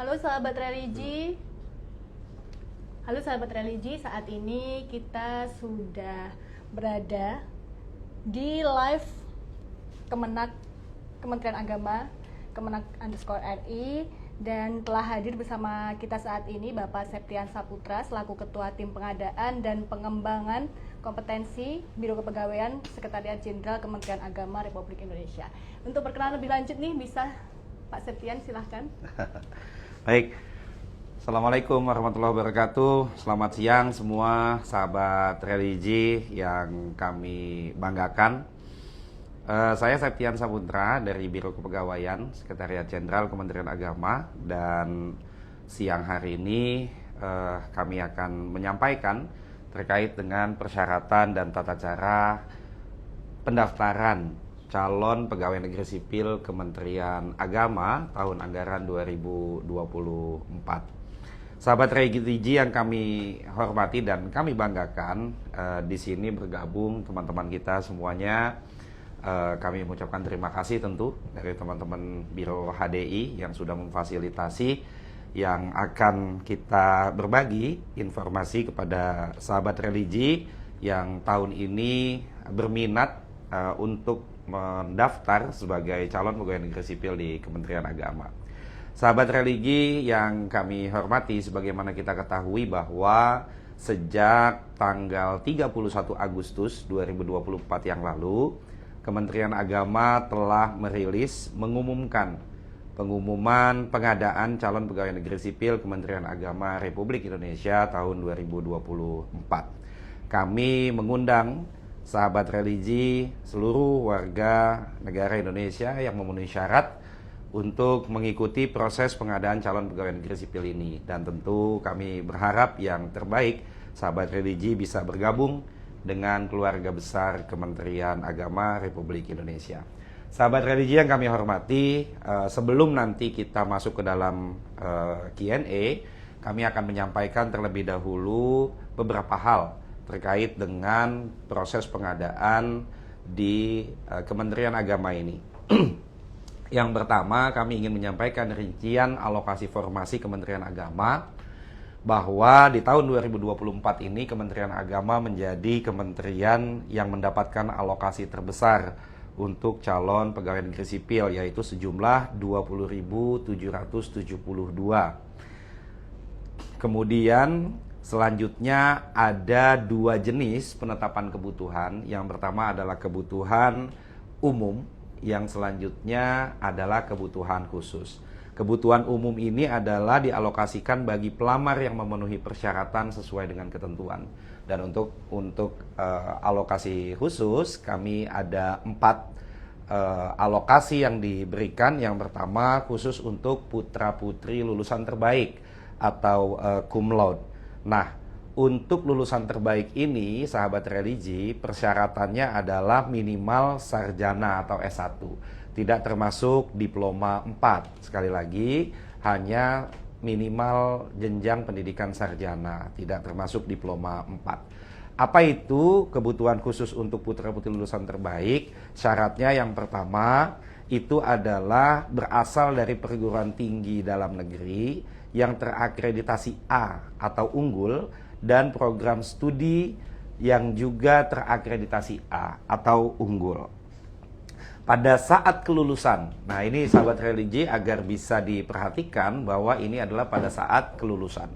Halo sahabat religi. Halo sahabat religi, saat ini kita sudah berada di live Kementerian Agama, Kemenak_RI, dan telah hadir bersama kita saat ini Bapak Septian Saputra selaku Ketua Tim Pengadaan dan Pengembangan Kompetensi Biro Kepegawaian Sekretariat Jenderal Kementerian Agama Republik Indonesia. Untuk perkenalan lebih lanjut nih, bisa Pak Septian silahkan. Baik, Assalamualaikum warahmatullahi wabarakatuh. Selamat siang semua sahabat religi yang kami banggakan. Saya Septian Saputra dari Biro Kepegawaian Sekretariat Jenderal Kementerian Agama, dan siang hari ini kami akan menyampaikan terkait dengan persyaratan dan tata cara pendaftaran calon pegawai negeri sipil Kementerian Agama tahun anggaran 2024. Sahabat religi yang kami hormati dan kami banggakan, di sini bergabung teman-teman kita semuanya. Kami mengucapkan terima kasih tentu dari teman-teman Biro HDI yang sudah memfasilitasi, yang akan kita berbagi informasi kepada sahabat religi yang tahun ini berminat untuk mendaftar sebagai calon pegawai negeri sipil di Kementerian Agama. Sahabat religi yang kami hormati, sebagaimana kita ketahui bahwa sejak tanggal 31 Agustus 2024 yang lalu, Kementerian Agama telah mengumumkan pengumuman pengadaan calon pegawai negeri sipil Kementerian Agama Republik Indonesia tahun 2024. Kami mengundang sahabat religi, seluruh warga negara Indonesia yang memenuhi syarat untuk mengikuti proses pengadaan calon pegawai negeri sipil ini. Dan tentu kami berharap yang terbaik sahabat religi bisa bergabung dengan keluarga besar Kementerian Agama Republik Indonesia. Sahabat religi yang kami hormati, sebelum nanti kita masuk ke dalam Q&A, kami akan menyampaikan terlebih dahulu beberapa hal terkait dengan proses pengadaan di Kementerian Agama ini. Yang pertama, kami ingin menyampaikan rincian alokasi formasi Kementerian Agama, bahwa di tahun 2024 ini Kementerian Agama menjadi kementerian yang mendapatkan alokasi terbesar untuk calon pegawai negeri sipil, yaitu sejumlah 20.772. Kemudian selanjutnya ada dua jenis penetapan kebutuhan. Yang pertama adalah kebutuhan umum, yang selanjutnya adalah kebutuhan khusus. Kebutuhan umum ini adalah dialokasikan bagi pelamar yang memenuhi persyaratan sesuai dengan ketentuan. Dan untuk alokasi khusus, kami ada 4 alokasi yang diberikan. Yang pertama khusus untuk putra-putri lulusan terbaik atau cum laude. Nah, untuk lulusan terbaik ini, sahabat religi, persyaratannya adalah minimal sarjana atau S1. Tidak termasuk diploma 4. Sekali lagi, hanya minimal jenjang pendidikan sarjana, tidak termasuk diploma 4. Apa itu kebutuhan khusus untuk putra-putri lulusan terbaik? Syaratnya yang pertama, itu adalah berasal dari perguruan tinggi dalam negeri yang terakreditasi A atau unggul, dan program studi yang juga terakreditasi A atau unggul. Pada saat kelulusan, nah ini sahabat religi agar bisa diperhatikan bahwa ini adalah pada saat kelulusan.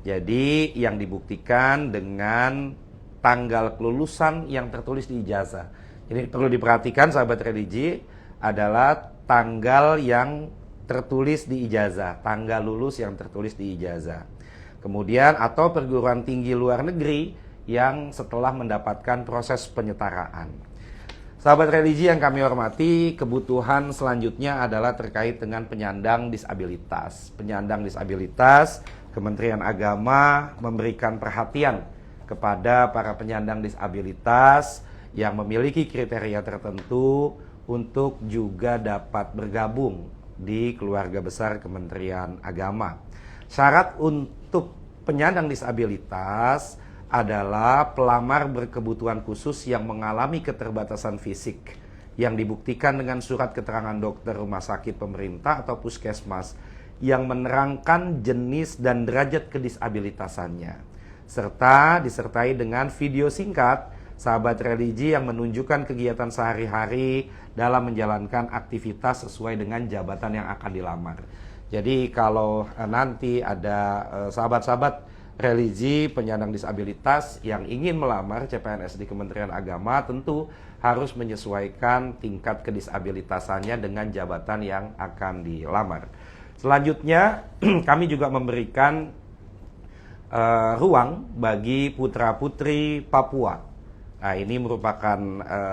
Jadi yang dibuktikan dengan tanggal kelulusan yang tertulis di ijazah. Jadi perlu diperhatikan sahabat religi adalah tanggal yang tertulis di ijazah, tanggal lulus yang tertulis di ijazah. Kemudian atau perguruan tinggi luar negeri yang setelah mendapatkan proses penyetaraan. Sahabat religi yang kami hormati, kebutuhan selanjutnya adalah terkait dengan penyandang disabilitas. Penyandang disabilitas, Kementerian Agama memberikan perhatian kepada para penyandang disabilitas yang memiliki kriteria tertentu untuk juga dapat bergabung di keluarga besar Kementerian Agama. Syarat untuk penyandang disabilitas adalah pelamar berkebutuhan khusus yang mengalami keterbatasan fisik yang dibuktikan dengan surat keterangan dokter rumah sakit pemerintah atau puskesmas yang menerangkan jenis dan derajat kedisabilitasannya, serta disertai dengan video singkat sahabat religi yang menunjukkan kegiatan sehari-hari dalam menjalankan aktivitas sesuai dengan jabatan yang akan dilamar. Jadi kalau nanti ada sahabat-sahabat religi penyandang disabilitas yang ingin melamar CPNS di Kementerian Agama, tentu harus menyesuaikan tingkat kedisabilitasannya dengan jabatan yang akan dilamar. Selanjutnya kami juga memberikan ruang bagi putra-putri Papua. Nah, ini merupakan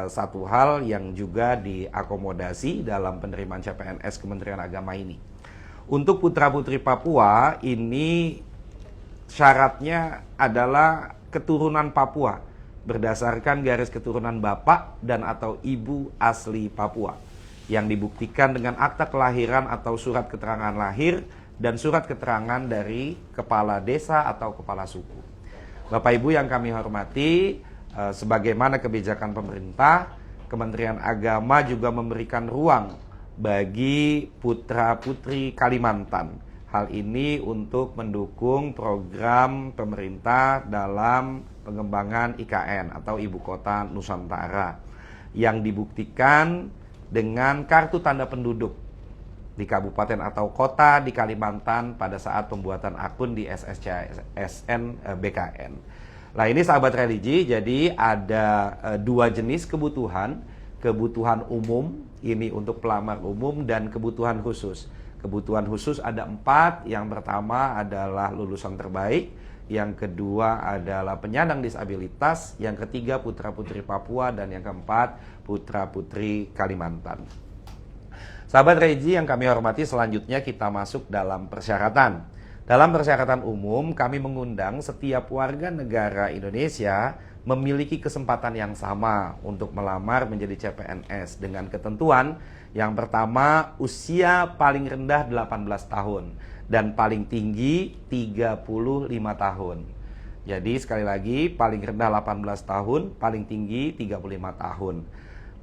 satu hal yang juga diakomodasi dalam penerimaan CPNS Kementerian Agama ini. Untuk putra-putri Papua ini syaratnya adalah keturunan Papua berdasarkan garis keturunan bapak dan atau ibu asli Papua yang dibuktikan dengan akta kelahiran atau surat keterangan lahir dan surat keterangan dari kepala desa atau kepala suku. Bapak Ibu yang kami hormati, sebagaimana kebijakan pemerintah, Kementerian Agama juga memberikan ruang bagi putra-putri Kalimantan. Hal ini untuk mendukung program pemerintah dalam pengembangan IKN atau Ibu Kota Nusantara yang dibuktikan dengan kartu tanda penduduk di kabupaten atau kota di Kalimantan pada saat pembuatan akun di SSCSN BKN. Nah, ini sahabat religi, jadi ada dua jenis kebutuhan umum, ini untuk pelamar umum, dan kebutuhan khusus. Kebutuhan khusus ada 4, yang pertama adalah lulusan terbaik, yang kedua adalah penyandang disabilitas, yang ketiga putra-putri Papua, dan yang keempat putra-putri Kalimantan. Sahabat religi yang kami hormati, selanjutnya kita masuk dalam persyaratan. Dalam persyaratan umum, kami mengundang setiap warga negara Indonesia memiliki kesempatan yang sama untuk melamar menjadi CPNS dengan ketentuan yang pertama, usia paling rendah 18 tahun dan paling tinggi 35 tahun. Jadi sekali lagi, paling rendah 18 tahun, paling tinggi 35 tahun.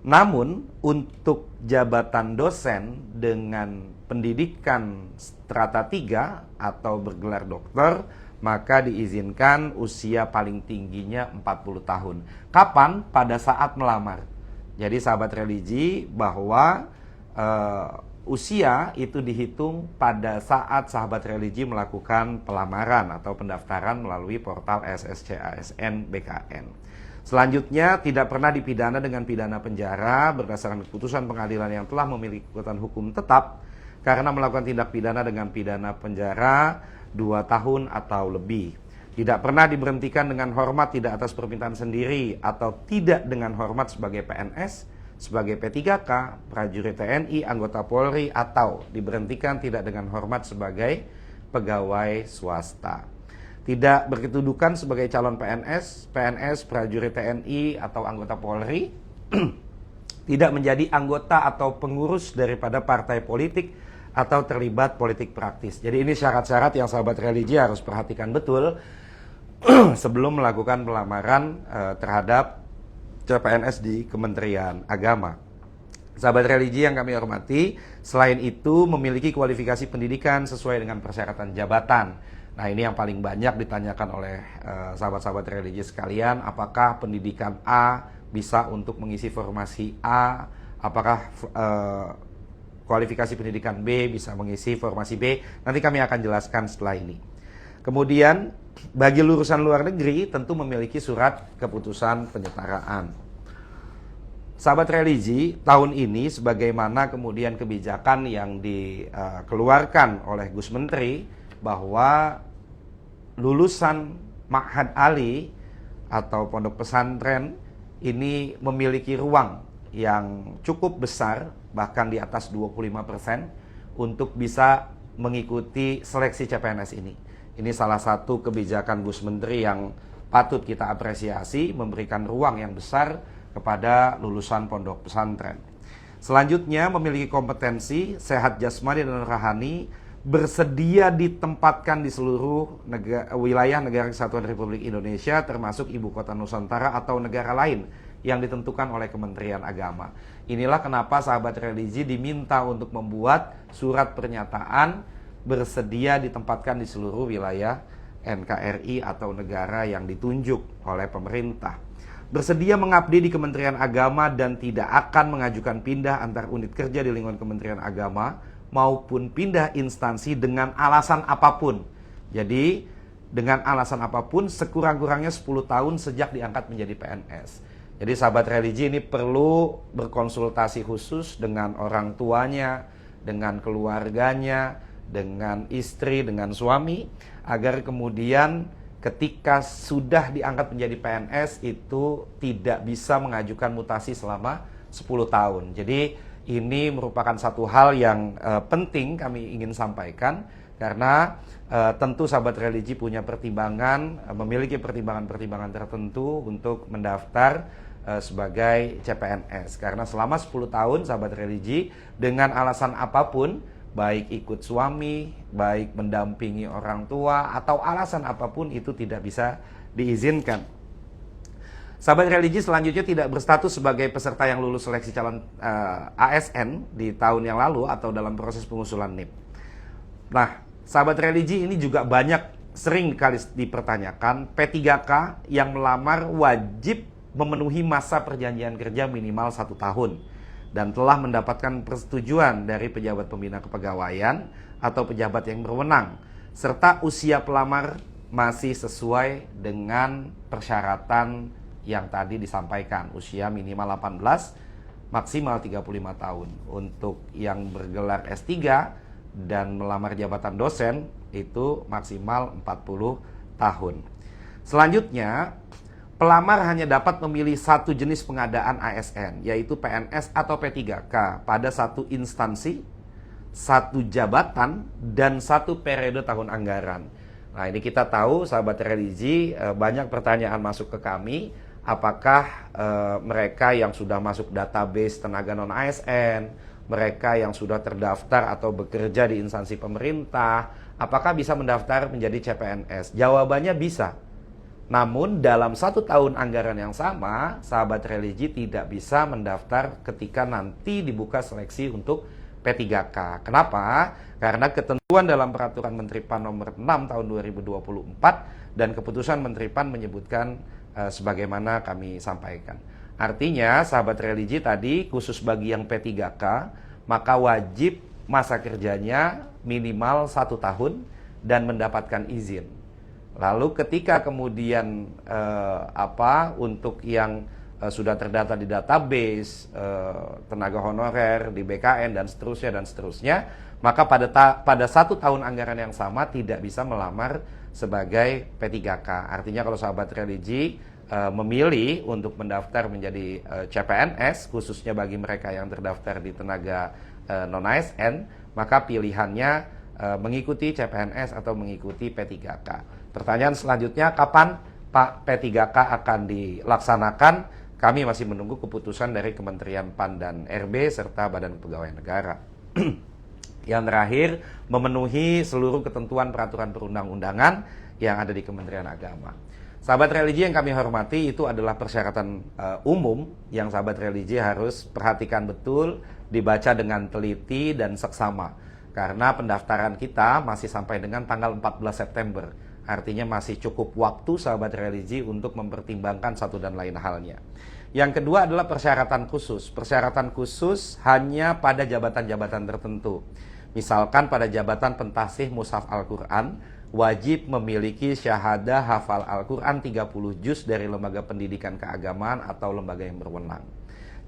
Namun, untuk jabatan dosen dengan pendidikan strata 3 atau bergelar dokter, maka diizinkan usia paling tingginya 40 tahun. Kapan? Pada saat melamar. Jadi sahabat religi, bahwa usia itu dihitung pada saat sahabat religi melakukan pelamaran atau pendaftaran melalui portal SSCASN BKN. Selanjutnya, tidak pernah dipidana dengan pidana penjara berdasarkan keputusan pengadilan yang telah memiliki kekuatan hukum tetap karena melakukan tindak pidana dengan pidana penjara 2 tahun atau lebih. Tidak pernah diberhentikan dengan hormat tidak atas permintaan sendiri atau tidak dengan hormat sebagai PNS, sebagai P3K, prajurit TNI, anggota Polri, atau diberhentikan tidak dengan hormat sebagai pegawai swasta. Tidak berkedudukan sebagai calon PNS, prajurit TNI, atau anggota Polri. Tidak menjadi anggota atau pengurus daripada partai politik atau terlibat politik praktis. Jadi ini syarat-syarat yang sahabat religi harus perhatikan betul sebelum melakukan pelamaran terhadap CPNS di Kementerian Agama. Sahabat religi yang kami hormati, selain itu memiliki kualifikasi pendidikan sesuai dengan persyaratan jabatan. Nah, ini yang paling banyak ditanyakan oleh sahabat-sahabat religi sekalian, apakah pendidikan A bisa untuk mengisi formasi A, apakah kualifikasi pendidikan B bisa mengisi formasi B. Nanti kami akan jelaskan setelah ini. Kemudian, bagi lulusan luar negeri tentu memiliki surat keputusan penyetaraan. Sahabat religi, tahun ini sebagaimana kemudian kebijakan yang dikeluarkan oleh Gus Menteri bahwa lulusan Ma'had Ali atau pondok pesantren ini memiliki ruang yang cukup besar, bahkan di atas 25% untuk bisa mengikuti seleksi CPNS ini. Ini salah satu kebijakan Gus Menteri yang patut kita apresiasi, memberikan ruang yang besar kepada lulusan pondok pesantren. Selanjutnya, memiliki kompetensi sehat jasmani dan rohani, bersedia ditempatkan di seluruh wilayah negara Kesatuan Republik Indonesia, termasuk Ibu Kota Nusantara atau negara lain yang ditentukan oleh Kementerian Agama. Inilah kenapa sahabat religi diminta untuk membuat surat pernyataan bersedia ditempatkan di seluruh wilayah NKRI atau negara yang ditunjuk oleh pemerintah. Bersedia mengabdi di Kementerian Agama dan tidak akan mengajukan pindah antar unit kerja di lingkungan Kementerian Agama maupun pindah instansi dengan alasan apapun. Jadi dengan alasan apapun sekurang-kurangnya 10 tahun sejak diangkat menjadi PNS. Jadi sahabat religi ini perlu berkonsultasi khusus dengan orang tuanya, dengan keluarganya, dengan istri, dengan suami, agar kemudian ketika sudah diangkat menjadi PNS itu tidak bisa mengajukan mutasi selama 10 tahun. Jadi ini merupakan satu hal yang penting kami ingin sampaikan, karena tentu sahabat religi punya pertimbangan, memiliki pertimbangan-pertimbangan tertentu untuk mendaftar sebagai CPNS. Karena selama 10 tahun sahabat religi dengan alasan apapun, baik ikut suami, baik mendampingi orang tua, atau alasan apapun itu tidak bisa diizinkan. Sahabat religi selanjutnya tidak berstatus sebagai peserta yang lulus seleksi calon ASN di tahun yang lalu atau dalam proses pengusulan NIP. Nah, sahabat religi ini juga sering kali dipertanyakan, P3K yang melamar wajib memenuhi masa perjanjian kerja minimal 1 tahun dan telah mendapatkan persetujuan dari pejabat pembina kepegawaian atau pejabat yang berwenang, serta usia pelamar masih sesuai dengan persyaratan yang tadi disampaikan, usia minimal 18, maksimal 35 tahun. Untuk yang bergelar S3 dan melamar jabatan dosen itu maksimal 40 tahun. Selanjutnya, pelamar hanya dapat memilih satu jenis pengadaan ASN, yaitu PNS atau P3K pada satu instansi, satu jabatan, dan satu periode tahun anggaran. Nah, ini kita tahu sahabat religi, banyak pertanyaan masuk ke kami, apakah mereka yang sudah masuk database tenaga non-ASN, mereka yang sudah terdaftar atau bekerja di instansi pemerintah, apakah bisa mendaftar menjadi CPNS? Jawabannya bisa. Namun dalam 1 tahun anggaran yang sama, sahabat religi tidak bisa mendaftar ketika nanti dibuka seleksi untuk P3K. Kenapa? Karena ketentuan dalam Peraturan Menteri PAN nomor 6 tahun 2024 dan keputusan Menteri PAN menyebutkan sebagaimana kami sampaikan. Artinya sahabat religi tadi khusus bagi yang P3K, maka wajib masa kerjanya minimal 1 tahun dan mendapatkan izin. Lalu ketika kemudian untuk yang sudah terdata di database, tenaga honorer di BKN dan seterusnya, maka pada 1 tahun anggaran yang sama tidak bisa melamar sebagai P3K. Artinya kalau sahabat religi memilih untuk mendaftar menjadi CPNS, khususnya bagi mereka yang terdaftar di tenaga non-ASN, maka pilihannya mengikuti CPNS atau mengikuti P3K. Pertanyaan selanjutnya, kapan Pak P3K akan dilaksanakan? Kami masih menunggu keputusan dari Kementerian PAN dan RB serta Badan Kepegawaian Negara. Yang terakhir, memenuhi seluruh ketentuan peraturan perundang-undangan yang ada di Kementerian Agama. Sahabat religi yang kami hormati, itu adalah persyaratan umum yang sahabat religi harus perhatikan betul, dibaca dengan teliti dan seksama. Karena pendaftaran kita masih sampai dengan tanggal 14 September. Artinya masih cukup waktu sahabat religi untuk mempertimbangkan satu dan lain halnya. Yang kedua adalah persyaratan khusus. Persyaratan khusus hanya pada jabatan-jabatan tertentu. Misalkan pada jabatan pentasih mushaf Al-Quran, wajib memiliki syahadah hafal Al-Quran 30 juz dari lembaga pendidikan keagamaan atau lembaga yang berwenang.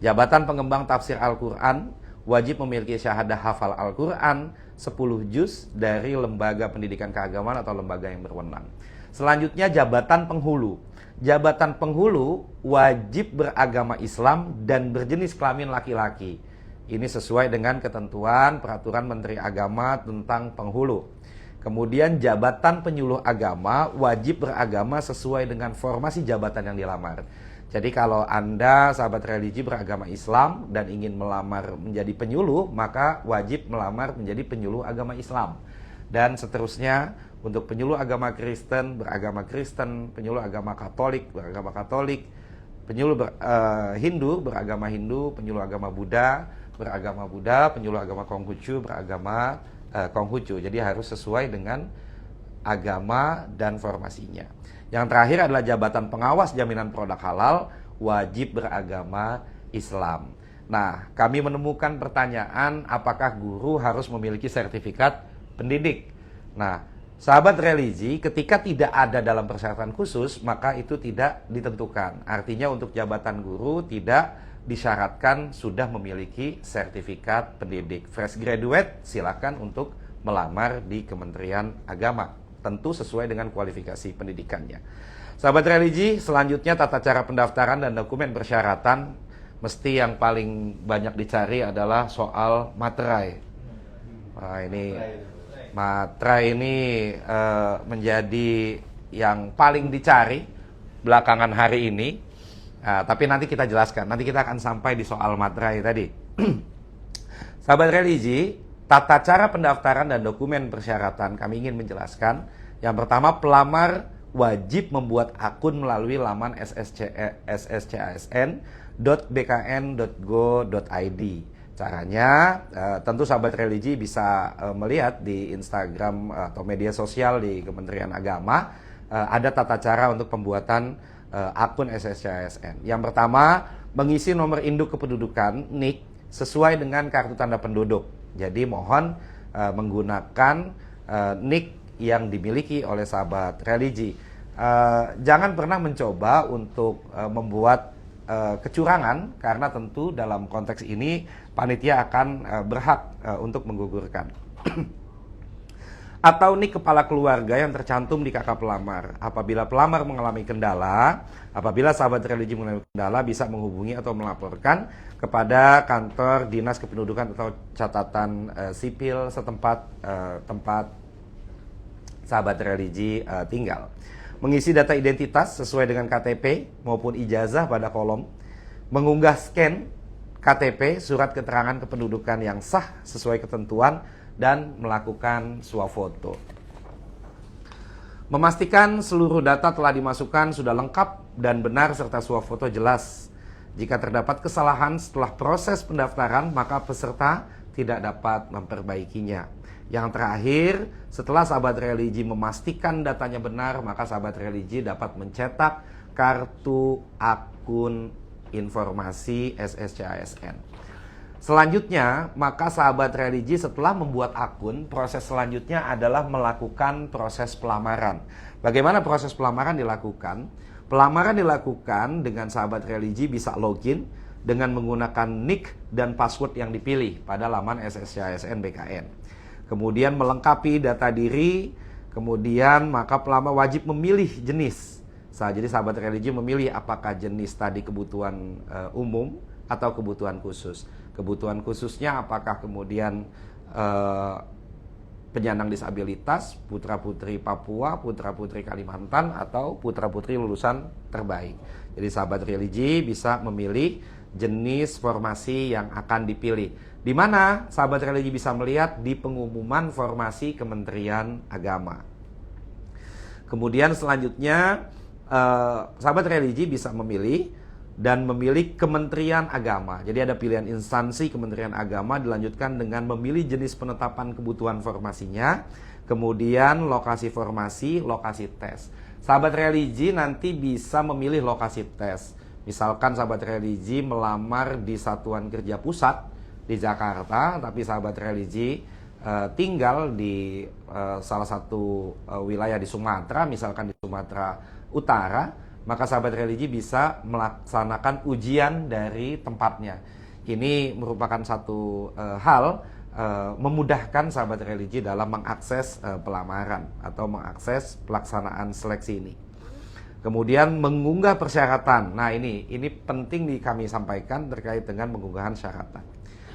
Jabatan pengembang tafsir Al-Quran, wajib memiliki syahadah hafal Al-Quran 10 juz dari lembaga pendidikan keagamaan atau lembaga yang berwenang. Selanjutnya jabatan penghulu. Jabatan penghulu wajib beragama Islam dan berjenis kelamin laki-laki. Ini sesuai dengan ketentuan Peraturan Menteri Agama tentang penghulu. Kemudian jabatan penyuluh agama wajib beragama sesuai dengan formasi jabatan yang dilamar. Jadi kalau Anda sahabat religi beragama Islam dan ingin melamar menjadi penyuluh, maka wajib melamar menjadi penyuluh agama Islam. Dan seterusnya, untuk penyuluh agama Kristen, beragama Kristen, penyuluh agama Katolik, beragama Katolik, penyuluh Hindu, beragama Hindu, penyuluh agama Buddha, beragama Buddha, penyuluh agama Konghucu, beragama Konghucu. Jadi harus sesuai dengan agama dan formasinya. Yang terakhir adalah jabatan pengawas jaminan produk halal wajib beragama Islam. Nah, kami menemukan pertanyaan apakah guru harus memiliki sertifikat pendidik. Nah, sahabat religi ketika tidak ada dalam persyaratan khusus maka itu tidak ditentukan. Artinya untuk jabatan guru tidak disyaratkan sudah memiliki sertifikat pendidik. Fresh graduate silakan untuk melamar di Kementerian Agama. Tentu sesuai dengan kualifikasi pendidikannya. Sahabat religi, selanjutnya tata cara pendaftaran dan dokumen persyaratan. Mesti yang paling banyak dicari adalah soal materai. Nah, ini materai ini menjadi yang paling dicari belakangan hari ini. Tapi nanti kita jelaskan. Nanti kita akan sampai di soal materai tadi. Sahabat religi, tata cara pendaftaran dan dokumen persyaratan kami ingin menjelaskan. Yang pertama, pelamar wajib membuat akun melalui laman sscsn.bkn.go.id. Caranya, tentu sahabat religi bisa melihat di Instagram atau media sosial di Kementerian Agama, ada tata cara untuk pembuatan akun SSCASN. Yang pertama, mengisi nomor induk kependudukan NIK sesuai dengan kartu tanda penduduk. Jadi mohon menggunakan NIK yang dimiliki oleh sahabat religi. Jangan pernah mencoba untuk membuat kecurangan, karena tentu dalam konteks ini panitia akan berhak untuk menggugurkan. Atau NIK kepala keluarga yang tercantum di KK pelamar. Apabila pelamar mengalami kendala, apabila sahabat religi mengalami kendala, bisa menghubungi atau melaporkan kepada kantor dinas kependudukan atau catatan sipil setempat tempat sahabat religi tinggal. Mengisi data identitas sesuai dengan KTP maupun ijazah pada kolom. Mengunggah scan KTP, surat keterangan kependudukan yang sah sesuai ketentuan, dan melakukan swafoto. Memastikan seluruh data telah dimasukkan sudah lengkap dan benar serta swafoto jelas. Jika terdapat kesalahan setelah proses pendaftaran, maka peserta tidak dapat memperbaikinya. Yang terakhir, setelah sahabat religi memastikan datanya benar, maka sahabat religi dapat mencetak kartu akun informasi SSCASN. Selanjutnya, maka sahabat religi setelah membuat akun, proses selanjutnya adalah melakukan proses pelamaran. Bagaimana proses pelamaran dilakukan? Pelamaran dilakukan dengan sahabat religi bisa login dengan menggunakan nick dan password yang dipilih pada laman SSCASN BKN. Kemudian melengkapi data diri, kemudian maka pelamar wajib memilih jenis. Jadi sahabat religi memilih apakah jenis tadi kebutuhan umum atau kebutuhan khusus. Kebutuhan khususnya apakah kemudian penyandang disabilitas, putra-putri Papua, putra-putri Kalimantan, atau putra-putri lulusan terbaik. Jadi sahabat religi bisa memilih jenis formasi yang akan dipilih. Di mana sahabat religi bisa melihat di pengumuman formasi Kementerian Agama. Kemudian selanjutnya sahabat religi bisa memilih dan memilih Kementerian Agama. Jadi ada pilihan instansi Kementerian Agama, dilanjutkan dengan memilih jenis penetapan kebutuhan formasinya, kemudian lokasi formasi, lokasi tes. Sahabat religi nanti bisa memilih lokasi tes. Misalkan sahabat religi melamar di Satuan Kerja Pusat di Jakarta, tapi sahabat religi tinggal di salah satu wilayah di Sumatera, misalkan di Sumatera Utara, maka sahabat religi bisa melaksanakan ujian dari tempatnya. Ini merupakan satu hal memudahkan sahabat religi dalam mengakses pelamaran atau mengakses pelaksanaan seleksi ini. Kemudian mengunggah persyaratan. Nah ini penting kami sampaikan terkait dengan pengunggahan syaratan.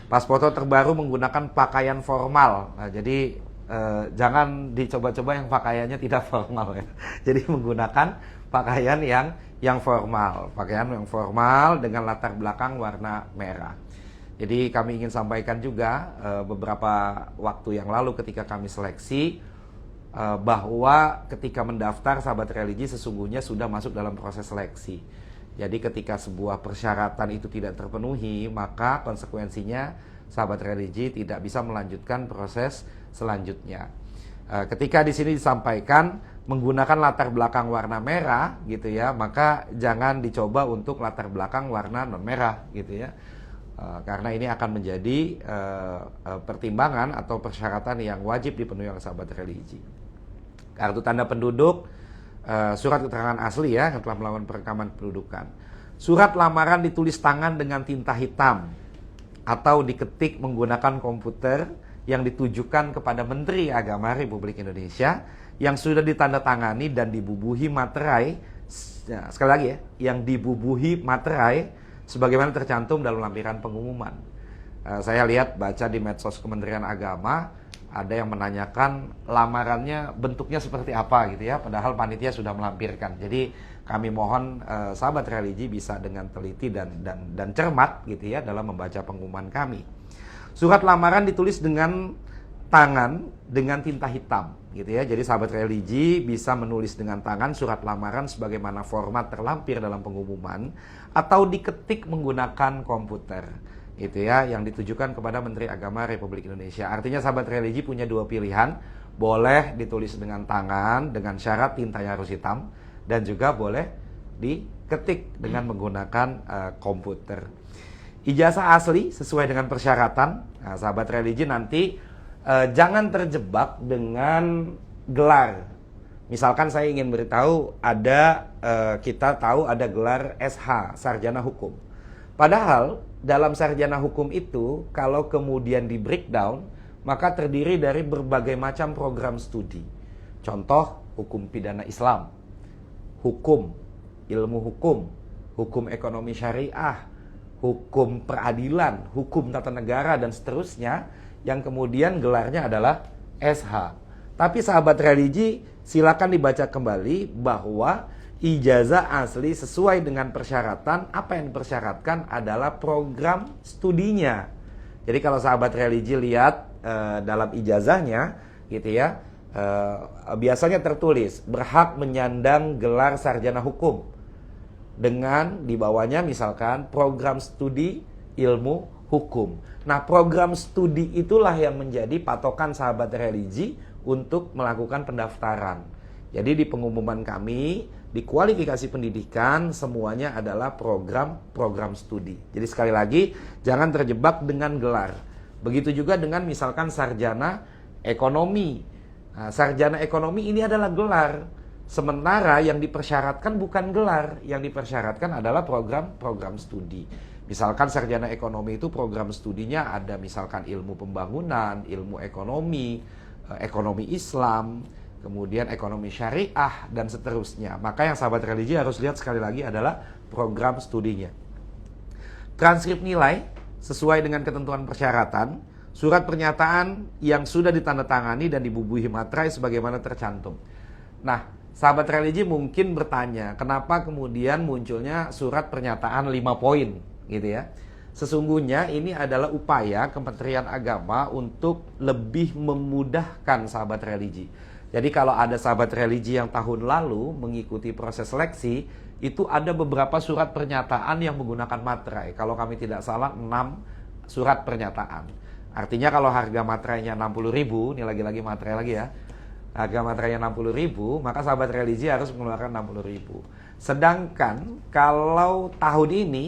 Pas foto terbaru menggunakan pakaian formal. Nah, jadi jangan dicoba-coba yang pakaiannya tidak formal ya. Jadi menggunakan pakaian yang formal, pakaian yang formal dengan latar belakang warna merah. Jadi kami ingin sampaikan juga beberapa waktu yang lalu ketika kami seleksi bahwa ketika mendaftar sahabat religi sesungguhnya sudah masuk dalam proses seleksi. Jadi ketika sebuah persyaratan itu tidak terpenuhi, maka konsekuensinya sahabat religi tidak bisa melanjutkan proses selanjutnya. Ketika di sini disampaikan menggunakan latar belakang warna merah gitu ya, maka jangan dicoba untuk latar belakang warna non merah gitu ya. Karena ini akan menjadi pertimbangan atau persyaratan yang wajib dipenuhi oleh sahabat religi. Kartu tanda penduduk, surat keterangan asli ya yang telah melakukan perekaman kependudukan. Surat lamaran ditulis tangan dengan tinta hitam atau diketik menggunakan komputer yang ditujukan kepada Menteri Agama Republik Indonesia yang sudah ditandatangani dan dibubuhi materai, sekali lagi ya, yang dibubuhi materai sebagaimana tercantum dalam lampiran pengumuman. Saya lihat baca di medsos Kementerian Agama ada yang menanyakan lamarannya bentuknya seperti apa gitu ya, padahal panitia sudah melampirkan. Jadi kami mohon sahabat religi bisa dengan teliti dan cermat gitu ya dalam membaca pengumuman kami. Surat lamaran ditulis dengan tangan dengan tinta hitam gitu ya. Jadi sahabat religi bisa menulis dengan tangan surat lamaran sebagaimana format terlampir dalam pengumuman atau diketik menggunakan komputer gitu ya, yang ditujukan kepada Menteri Agama Republik Indonesia. Artinya sahabat religi punya dua pilihan, boleh ditulis dengan tangan dengan syarat tintanya harus hitam dan juga boleh diketik dengan menggunakan komputer. Ijazah asli sesuai dengan persyaratan. Nah, sahabat religi nanti jangan terjebak dengan gelar. Misalkan saya ingin beritahu ada kita tahu ada gelar SH, Sarjana Hukum. Padahal dalam sarjana hukum itu kalau kemudian di breakdown maka terdiri dari berbagai macam program studi. Contoh hukum pidana Islam, hukum, ilmu hukum, hukum ekonomi syariah, hukum peradilan, hukum tata negara dan seterusnya yang kemudian gelarnya adalah SH. Tapi sahabat religi silakan dibaca kembali bahwa ijazah asli sesuai dengan persyaratan. Apa yang dipersyaratkan adalah program studinya. Jadi kalau sahabat religi lihat dalam ijazahnya gitu ya, biasanya tertulis berhak menyandang gelar sarjana hukum dengan di bawahnya misalkan program studi ilmu hukum. Nah, program studi itulah yang menjadi patokan sahabat religi untuk melakukan pendaftaran. Jadi di pengumuman kami, di kualifikasi pendidikan semuanya adalah program studi. Jadi sekali lagi jangan terjebak dengan gelar. Begitu juga dengan misalkan sarjana ekonomi. Nah, sarjana ekonomi ini adalah gelar. Sementara yang dipersyaratkan bukan gelar, yang dipersyaratkan adalah program studi. Misalkan sarjana ekonomi itu program studinya ada misalkan ilmu pembangunan, ilmu ekonomi, ekonomi Islam, kemudian ekonomi syariah dan seterusnya. Maka yang sahabat religi harus lihat sekali lagi adalah program studinya. Transkrip nilai sesuai dengan ketentuan persyaratan, surat pernyataan yang sudah ditandatangani dan dibubuhi materai sebagaimana tercantum. Nah, sahabat religi mungkin bertanya, kenapa kemudian munculnya surat pernyataan 5 poin gitu ya. Sesungguhnya ini adalah upaya Kementerian Agama untuk lebih memudahkan sahabat religi. Jadi kalau ada sahabat religi yang tahun lalu mengikuti proses seleksi, itu ada beberapa surat pernyataan yang menggunakan materai. Kalau kami tidak salah 6 surat pernyataan. Artinya kalau harga materainya 60.000, ini lagi-lagi materai lagi ya. Harga materainya 60.000, maka sahabat religi harus mengeluarkan 60.000. Sedangkan kalau tahun ini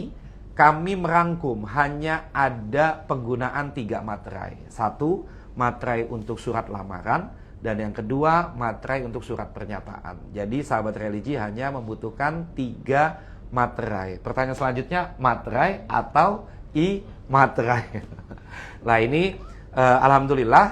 kami merangkum hanya ada penggunaan 3 materai. 1, materai untuk surat lamaran, dan yang kedua materai untuk surat pernyataan. Jadi sahabat religi hanya membutuhkan 3 materai. Pertanyaan selanjutnya, materai atau i-materai? Nah ini alhamdulillah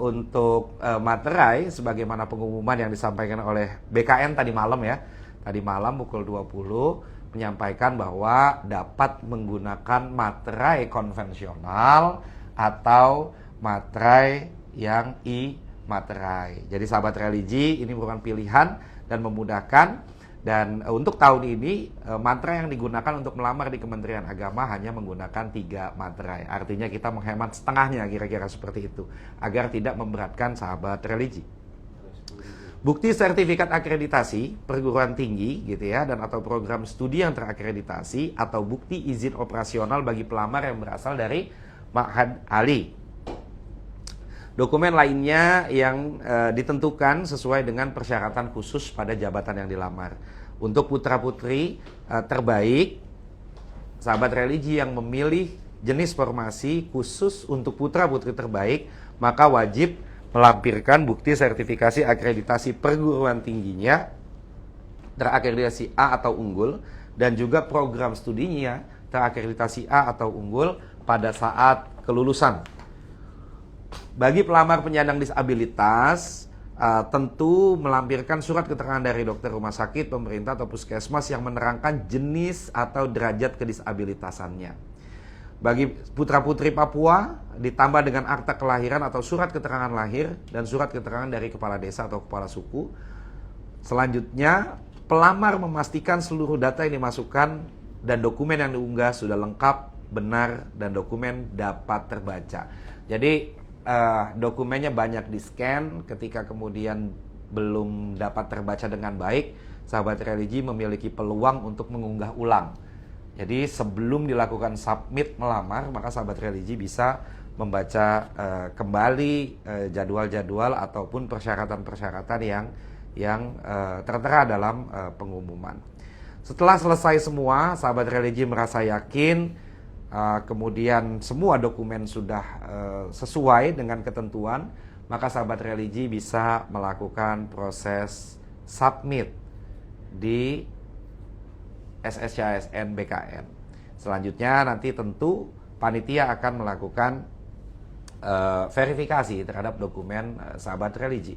untuk materai sebagaimana pengumuman yang disampaikan oleh BKN tadi malam ya. Tadi malam pukul 20 menyampaikan bahwa dapat menggunakan materai konvensional atau materai yang i-materai. Jadi sahabat religi ini merupakan pilihan dan memudahkan. Dan untuk tahun ini materai yang digunakan untuk melamar di Kementerian Agama hanya menggunakan 3 materai. Artinya kita menghemat setengahnya kira-kira seperti itu agar tidak memberatkan sahabat religi. Bukti sertifikat akreditasi perguruan tinggi gitu ya, dan atau program studi yang terakreditasi atau bukti izin operasional bagi pelamar yang berasal dari Ma'had Ali. Dokumen lainnya yang ditentukan sesuai dengan persyaratan khusus pada jabatan yang dilamar. Untuk putra-putri terbaik, sahabat religi yang memilih jenis formasi khusus untuk putra-putri terbaik, maka wajib melampirkan bukti sertifikasi akreditasi perguruan tingginya terakreditasi A atau unggul, dan juga program studinya terakreditasi A atau unggul pada saat kelulusan. Bagi pelamar penyandang disabilitas, tentu melampirkan surat keterangan dari dokter rumah sakit, pemerintah atau puskesmas yang menerangkan jenis atau derajat kedisabilitasannya. Bagi putra-putri Papua, ditambah dengan akta kelahiran atau surat keterangan lahir dan surat keterangan dari kepala desa atau kepala suku. Selanjutnya, pelamar memastikan seluruh data yang dimasukkan dan dokumen yang diunggah sudah lengkap, benar, dan dokumen dapat terbaca. Jadi dokumennya banyak di-scan, ketika kemudian belum dapat terbaca dengan baik, sahabat religi memiliki peluang untuk mengunggah ulang. Jadi sebelum dilakukan submit melamar, maka sahabat religi bisa membaca kembali jadwal-jadwal ataupun persyaratan-persyaratan yang tertera dalam pengumuman. Setelah selesai semua, sahabat religi merasa yakin, kemudian semua dokumen sudah sesuai dengan ketentuan, maka sahabat religi bisa melakukan proses submit di SSCASN BKN. Selanjutnya nanti tentu panitia akan melakukan verifikasi terhadap dokumen sahabat religi.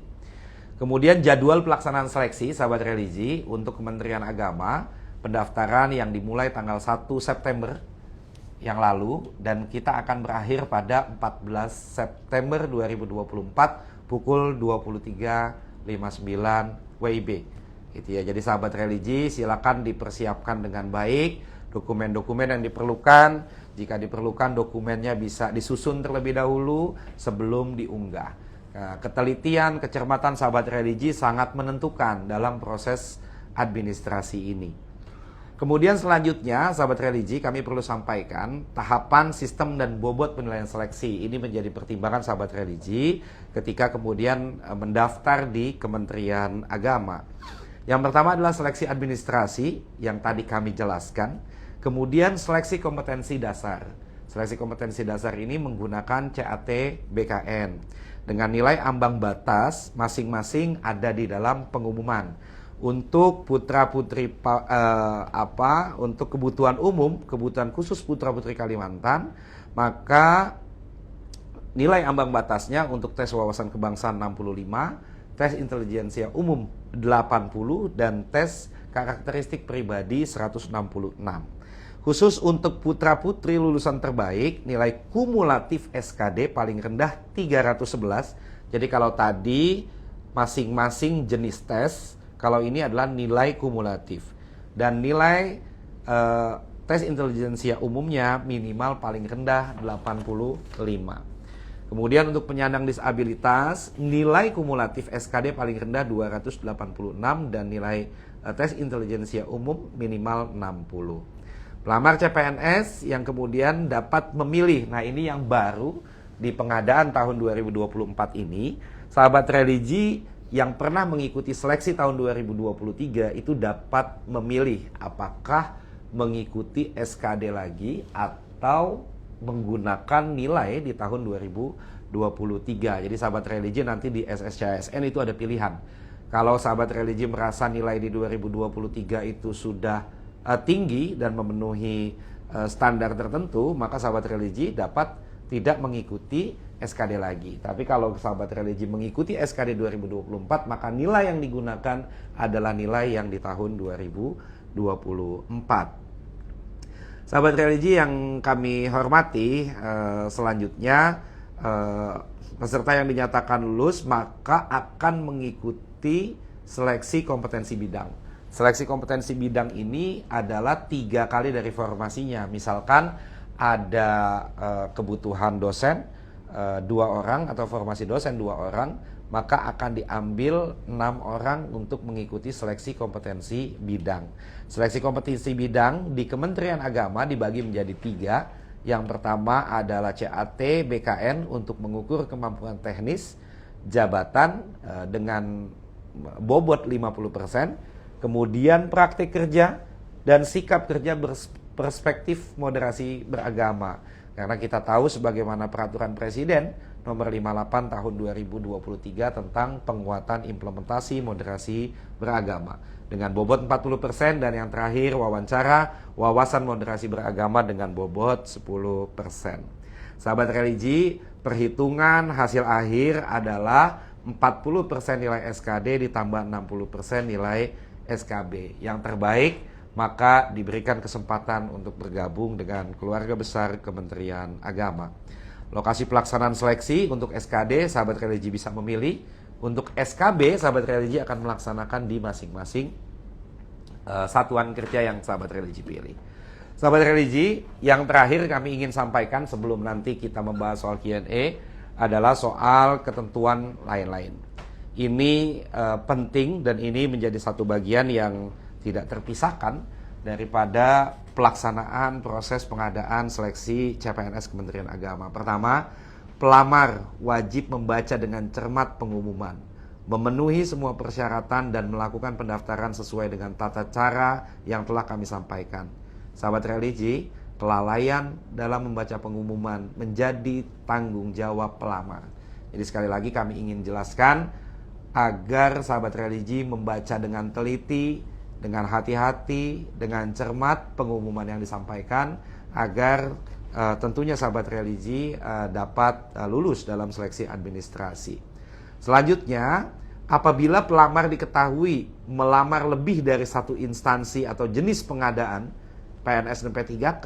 Kemudian jadwal pelaksanaan seleksi sahabat religi untuk Kementerian Agama, pendaftaran yang dimulai tanggal 1 September yang lalu dan kita akan berakhir pada 14 September 2024 pukul 23.59 WIB. Gitu ya. Jadi sahabat religi silakan dipersiapkan dengan baik dokumen-dokumen yang diperlukan. Jika diperlukan dokumennya bisa disusun terlebih dahulu sebelum diunggah. Nah, ketelitian, kecermatan sahabat religi sangat menentukan dalam proses administrasi ini. Kemudian selanjutnya, sahabat religi, kami perlu sampaikan tahapan sistem dan bobot penilaian seleksi. Ini menjadi pertimbangan sahabat religi ketika kemudian mendaftar di Kementerian Agama. Yang pertama adalah seleksi administrasi yang tadi kami jelaskan. Kemudian seleksi kompetensi dasar. Seleksi kompetensi dasar ini menggunakan CAT BKN. Dengan nilai ambang batas masing-masing ada di dalam pengumuman. Untuk putra-putri untuk kebutuhan umum, kebutuhan khusus putra-putri Kalimantan, maka nilai ambang batasnya untuk tes wawasan kebangsaan 65, tes intelijensia umum 80 dan tes karakteristik pribadi 166. Khusus untuk putra-putri lulusan terbaik, nilai kumulatif SKD paling rendah 311. Jadi kalau tadi masing-masing jenis tes, kalau ini adalah nilai kumulatif. Dan nilai tes intelijensia umumnya minimal paling rendah 85. Kemudian untuk penyandang disabilitas, nilai kumulatif SKD paling rendah 286 dan nilai tes intelijensia umum minimal 60. Pelamar CPNS yang kemudian dapat memilih, nah ini yang baru di pengadaan tahun 2024 ini, sahabat religi yang pernah mengikuti seleksi tahun 2023 itu dapat memilih apakah mengikuti SKD lagi atau menggunakan nilai di tahun 2023. Jadi sahabat religi nanti di SSCASN itu ada pilihan. Kalau sahabat religi merasa nilai di 2023 itu sudah tinggi dan memenuhi standar tertentu, maka sahabat religi dapat tidak mengikuti SKD lagi. Tapi kalau sahabat religi mengikuti SKD 2024, maka nilai yang digunakan adalah nilai yang di tahun 2024. Sahabat religi yang kami hormati, selanjutnya peserta yang dinyatakan lulus maka akan mengikuti seleksi kompetensi bidang. Seleksi kompetensi bidang ini adalah 3 kali dari formasinya. Misalkan ada kebutuhan dosen 2 orang atau formasi dosen 2 orang, maka akan diambil 6 orang untuk mengikuti seleksi kompetensi bidang. Seleksi kompetensi bidang di Kementerian Agama dibagi menjadi 3, Yang pertama adalah CAT BKN untuk mengukur kemampuan teknis jabatan dengan bobot 50%, kemudian praktik kerja dan sikap kerja berperspektif moderasi beragama. Karena kita tahu sebagaimana peraturan Presiden nomor 58 tahun 2023 tentang penguatan implementasi moderasi beragama dengan bobot 40%, dan yang terakhir wawancara wawasan moderasi beragama dengan bobot 10%. Sahabat religi, perhitungan hasil akhir adalah 40% nilai SKD ditambah 60% nilai SKB. Yang terbaik maka diberikan kesempatan untuk bergabung dengan keluarga besar Kementerian Agama. Lokasi pelaksanaan seleksi untuk SKD, sahabat religi bisa memilih. Untuk SKB, sahabat religi akan melaksanakan di masing-masing satuan kerja yang sahabat religi pilih. Sahabat religi, yang terakhir kami ingin sampaikan sebelum nanti kita membahas soal Q&A adalah soal ketentuan lain-lain. Ini penting dan ini menjadi satu bagian yang tidak terpisahkan daripada pelaksanaan proses pengadaan seleksi CPNS Kementerian Agama. Pertama, pelamar wajib membaca dengan cermat pengumuman, memenuhi semua persyaratan dan melakukan pendaftaran sesuai dengan tata cara yang telah kami sampaikan. Sahabat religi, kelalaian dalam membaca pengumuman menjadi tanggung jawab pelamar. Jadi sekali lagi kami ingin jelaskan agar sahabat religi membaca dengan teliti, dengan hati-hati, dengan cermat pengumuman yang disampaikan agar tentunya sahabat religi dapat lulus dalam seleksi administrasi. Selanjutnya, apabila pelamar diketahui melamar lebih dari satu instansi atau jenis pengadaan PNS dan P3K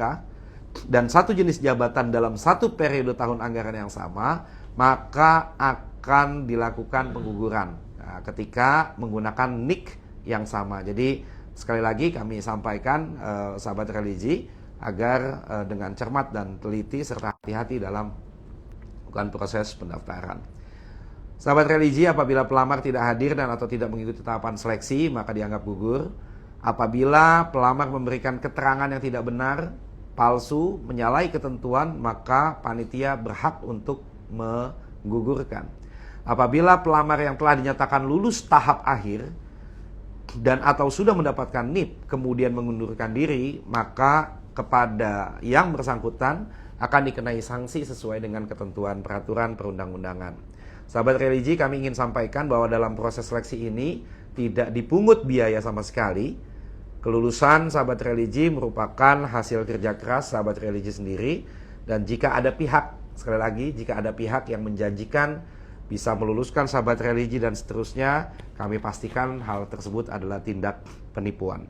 dan satu jenis jabatan dalam satu periode tahun anggaran yang sama, maka akan dilakukan pengguguran ketika menggunakan NIK yang sama. Jadi sekali lagi kami sampaikan sahabat religi agar dengan cermat dan teliti serta hati-hati dalam melakukan proses pendaftaran. Sahabat religi, apabila pelamar tidak hadir dan atau tidak mengikuti tahapan seleksi, maka dianggap gugur. Apabila pelamar memberikan keterangan yang tidak benar, palsu, menyalahi ketentuan, maka panitia berhak untuk menggugurkan. Apabila pelamar yang telah dinyatakan lulus tahap akhir dan atau sudah mendapatkan NIP kemudian mengundurkan diri, maka kepada yang bersangkutan akan dikenai sanksi sesuai dengan ketentuan peraturan perundang-undangan. Sahabat religi, kami ingin sampaikan bahwa dalam proses seleksi ini tidak dipungut biaya sama sekali. Kelulusan sahabat religi merupakan hasil kerja keras sahabat religi sendiri, dan jika ada pihak, sekali lagi, jika ada pihak yang menjanjikan bisa meluluskan sahabat religi dan seterusnya, kami pastikan hal tersebut adalah tindak penipuan.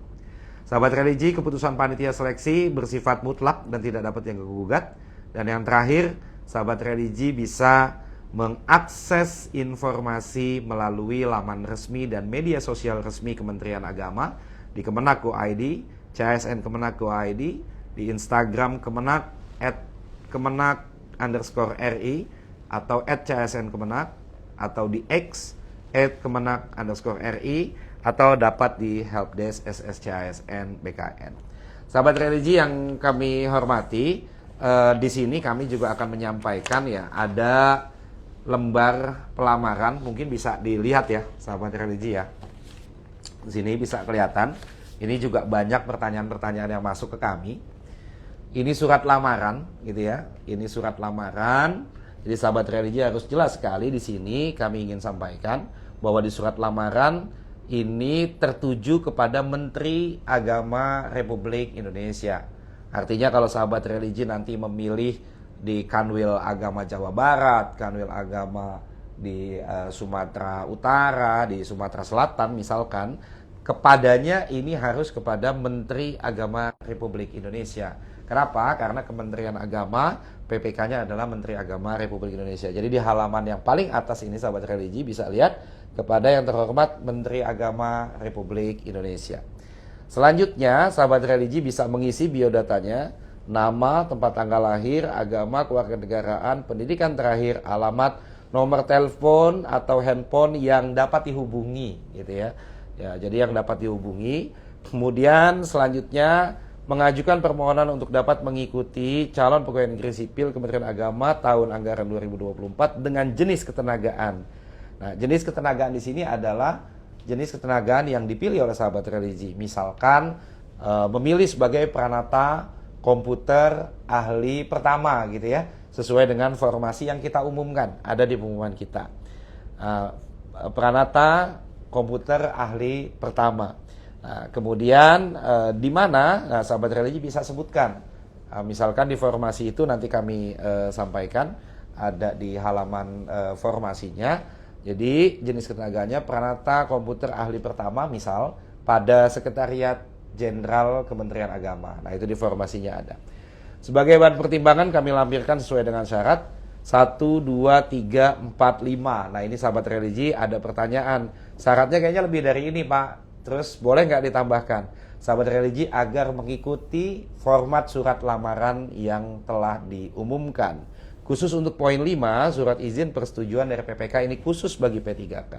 Sahabat religi, keputusan panitia seleksi bersifat mutlak dan tidak dapat yang gugat. Dan yang terakhir, sahabat religi bisa mengakses informasi melalui laman resmi dan media sosial resmi Kementerian Agama di Kemenak.go.id, CSN Kemenak.go.id, di Instagram Kemenak @kemenak_ri atau @CSN Kemenak, atau di X @kemenak_ri, atau dapat di helpdesk SSCASN BKN. Sahabat religi yang kami hormati, di sini kami juga akan menyampaikan ya, ada lembar pelamaran, mungkin bisa dilihat ya sahabat religi ya. Di sini bisa kelihatan, ini juga banyak pertanyaan-pertanyaan yang masuk ke kami. Ini surat lamaran gitu ya. Ini surat lamaran. Jadi sahabat religi harus jelas sekali di sini kami ingin sampaikan bahwa di surat lamaran ini tertuju kepada Menteri Agama Republik Indonesia. Artinya kalau sahabat religi nanti memilih di Kanwil Agama Jawa Barat, Kanwil Agama di Sumatera Utara, di Sumatera Selatan misalkan, kepadanya ini harus kepada Menteri Agama Republik Indonesia. Kenapa? Karena Kementerian Agama, PPK-nya adalah Menteri Agama Republik Indonesia. Jadi di halaman yang paling atas ini sahabat religi bisa lihat kepada yang terhormat Menteri Agama Republik Indonesia. Selanjutnya sahabat religi bisa mengisi biodatanya, nama, tempat tanggal lahir, agama, kewarganegaraan, pendidikan terakhir, alamat, nomor telepon atau handphone yang dapat dihubungi gitu ya. Ya, jadi yang dapat dihubungi. Kemudian selanjutnya mengajukan permohonan untuk dapat mengikuti calon pegawai negeri sipil Kementerian Agama tahun anggaran 2024 dengan jenis ketenagaan. Nah, jenis ketenagaan di sini adalah jenis ketenagaan yang dipilih oleh sahabat religi. Misalkan memilih sebagai pranata komputer ahli pertama gitu ya, sesuai dengan formasi yang kita umumkan, ada di pengumuman kita. Pranata komputer ahli pertama. Nah, kemudian di mana sahabat religi bisa sebutkan. Misalkan di formasi itu nanti kami sampaikan ada di halaman formasinya. Jadi jenis ketenagaannya pranata komputer ahli pertama misal pada Sekretariat Jenderal Kementerian Agama. Nah, itu di formasinya ada. Sebagai bahan pertimbangan kami lampirkan sesuai dengan syarat 1, 2, 3, 4, 5. Nah, ini sahabat religi ada pertanyaan. Syaratnya kayaknya lebih dari ini, Pak. Terus boleh nggak ditambahkan? Sahabat religi agar mengikuti format surat lamaran yang telah diumumkan. Khusus untuk poin 5, surat izin persetujuan dari PPK ini khusus bagi P3K.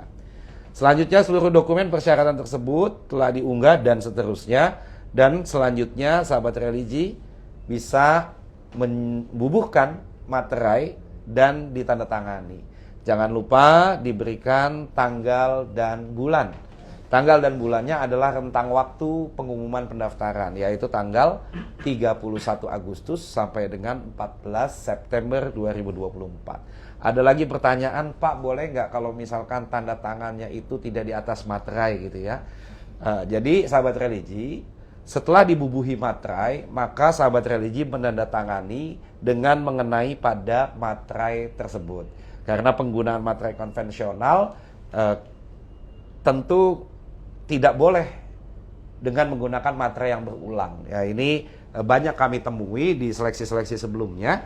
Selanjutnya seluruh dokumen persyaratan tersebut telah diunggah dan seterusnya. Dan selanjutnya sahabat religi bisa membubuhkan materai dan ditandatangani. Jangan lupa diberikan tanggal dan bulan. Tanggal dan bulannya adalah rentang waktu pengumuman pendaftaran, yaitu tanggal 31 Agustus sampai dengan 14 September 2024. Ada lagi pertanyaan, Pak, boleh nggak kalau misalkan tanda tangannya itu tidak di atas materai gitu ya? Jadi sahabat religi, setelah dibubuhi materai, maka sahabat religi menandatangani dengan mengenai pada materai tersebut. Karena penggunaan materai konvensional tentu tidak boleh dengan menggunakan materai yang berulang. Ya, ini banyak kami temui di seleksi-seleksi sebelumnya.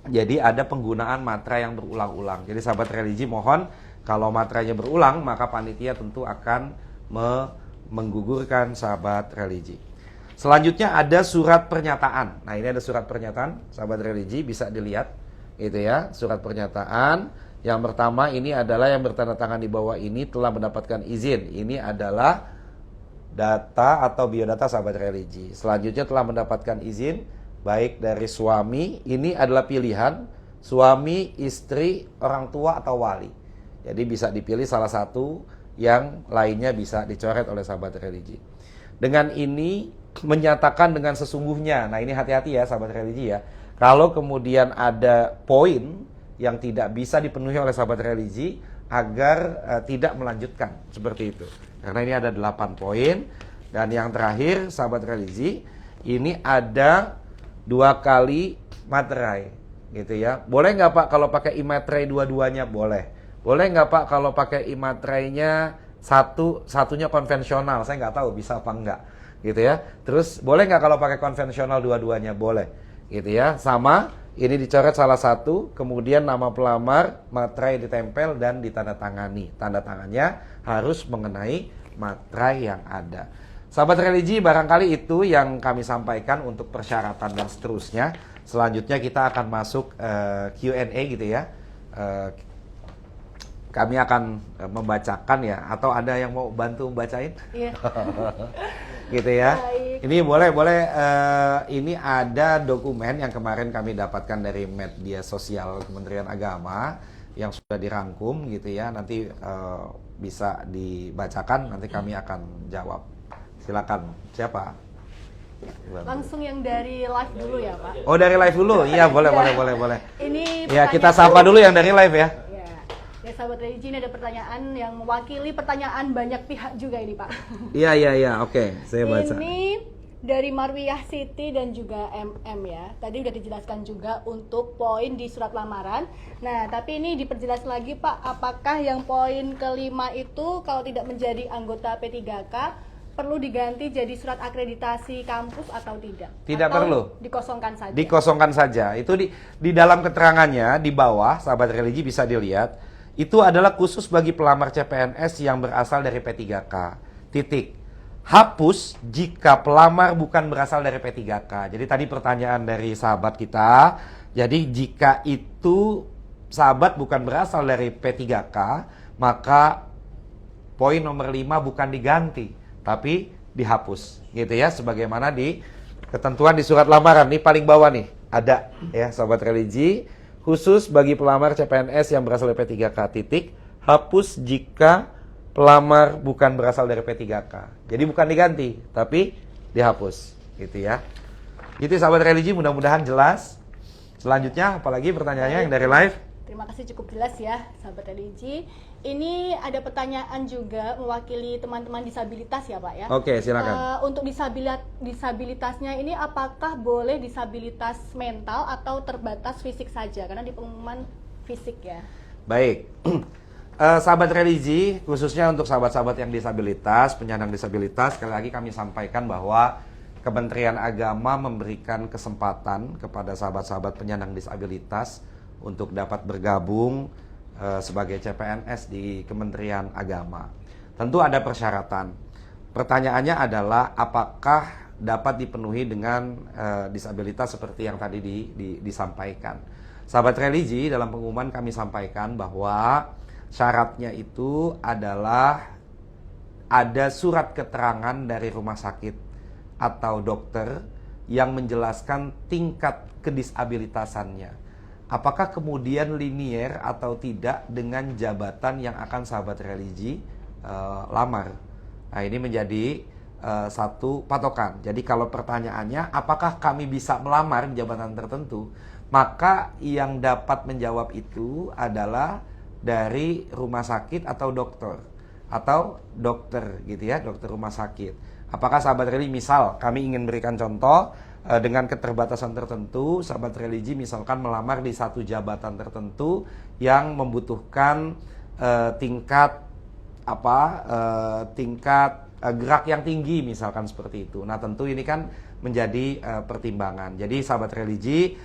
Jadi ada penggunaan materai yang berulang-ulang. Jadi sahabat religi mohon kalau materainya berulang maka panitia tentu akan menggugurkan sahabat religi. Selanjutnya ada surat pernyataan. Nah, ini ada surat pernyataan sahabat religi, bisa dilihat itu ya, surat pernyataan. Yang pertama ini adalah yang bertanda tangan di bawah ini telah mendapatkan izin. Ini adalah data atau biodata sahabat religi. Selanjutnya telah mendapatkan izin baik dari suami, ini adalah pilihan suami, istri, orang tua atau wali. Jadi bisa dipilih salah satu, yang lainnya bisa dicoret oleh sahabat religi. Dengan ini menyatakan dengan sesungguhnya. Nah, ini hati-hati ya sahabat religi ya. Kalau kemudian ada poin yang tidak bisa dipenuhi oleh sahabat religi agar tidak melanjutkan seperti itu. Karena ini ada 8 poin. Dan yang terakhir sahabat religi, ini ada 2 kali materai gitu ya. Boleh nggak Pak kalau pakai imaterai dua-duanya? Boleh. Boleh nggak Pak kalau pakai imaterainya satunya konvensional? Saya nggak tahu bisa apa enggak gitu ya. Terus boleh nggak kalau pakai konvensional dua-duanya? Boleh gitu ya. Sama, ini dicoret salah satu, kemudian nama pelamar, materai ditempel dan ditandatangani. Tanda tangannya harus mengenai materai yang ada. Sahabat religi, barangkali itu yang kami sampaikan untuk persyaratan dan seterusnya. Selanjutnya kita akan masuk Q&A gitu ya. Kami akan membacakan ya, atau ada yang mau bantu membacain? Iya. Gitu ya. Baik. Ini boleh ini ada dokumen yang kemarin kami dapatkan dari media sosial Kementerian Agama yang sudah dirangkum gitu ya. Nanti bisa dibacakan, nanti kami akan jawab. Silakan. Siapa? Langsung yang dari live dulu ya, Pak. Oh, dari live dulu? Iya, boleh. Ini ya, kita sapa dulu yang dari live ya. Ya, sahabat religi, ini ada pertanyaan yang mewakili pertanyaan banyak pihak juga ini, Pak. Iya, oke. Saya baca. Ini dari Marwiyah Siti dan juga MM ya. Tadi udah dijelaskan juga untuk poin di surat lamaran. Nah, tapi ini diperjelas lagi, Pak, apakah yang poin kelima itu kalau tidak menjadi anggota P3K perlu diganti jadi surat akreditasi kampus atau tidak? Tidak atau perlu. Dikosongkan saja. Dikosongkan saja. Itu di dalam keterangannya di bawah, sahabat religi bisa dilihat. Itu adalah khusus bagi pelamar CPNS yang berasal dari P3K. Titik. Hapus jika pelamar bukan berasal dari P3K. Jadi tadi pertanyaan dari sahabat kita. Jadi jika itu sahabat bukan berasal dari P3K, maka poin nomor 5 bukan diganti, tapi dihapus, gitu ya, sebagaimana di ketentuan di surat lamaran. Nih paling bawah nih, ada ya sahabat religi, khusus bagi pelamar CPNS yang berasal dari P3K titik, hapus jika pelamar bukan berasal dari P3K. Jadi bukan diganti, tapi dihapus, gitu ya. Itu sahabat religi, mudah-mudahan jelas. Selanjutnya, apalagi pertanyaannya yang dari live? Terima kasih, cukup jelas ya, sahabat religi. Ini ada pertanyaan juga mewakili teman-teman disabilitas ya Pak ya. Oke, silakan. Untuk disabilitasnya ini apakah boleh disabilitas mental atau terbatas fisik saja? Karena di pengumuman fisik ya. Baik. Sahabat religi, khususnya untuk sahabat-sahabat yang disabilitas, penyandang disabilitas, sekali lagi kami sampaikan bahwa Kementerian Agama memberikan kesempatan kepada sahabat-sahabat penyandang disabilitas untuk dapat bergabung sebagai CPNS di Kementerian Agama. Tentu ada persyaratan. Pertanyaannya adalah apakah dapat dipenuhi dengan disabilitas seperti yang tadi disampaikan. Sahabat religi, dalam pengumuman kami sampaikan bahwa syaratnya itu adalah ada surat keterangan dari rumah sakit atau dokter yang menjelaskan tingkat kedisabilitasannya. Apakah kemudian linier atau tidak dengan jabatan yang akan sahabat religi lamar. Nah, ini menjadi satu patokan. Jadi kalau pertanyaannya apakah kami bisa melamar di jabatan tertentu, maka yang dapat menjawab itu adalah dari rumah sakit atau dokter gitu ya, dokter rumah sakit. Apakah sahabat religi, misal kami ingin berikan contoh dengan keterbatasan tertentu, sahabat religi misalkan melamar di satu jabatan tertentu yang membutuhkan tingkat gerak yang tinggi, misalkan seperti itu. Nah, tentu ini kan menjadi pertimbangan. Jadi sahabat religi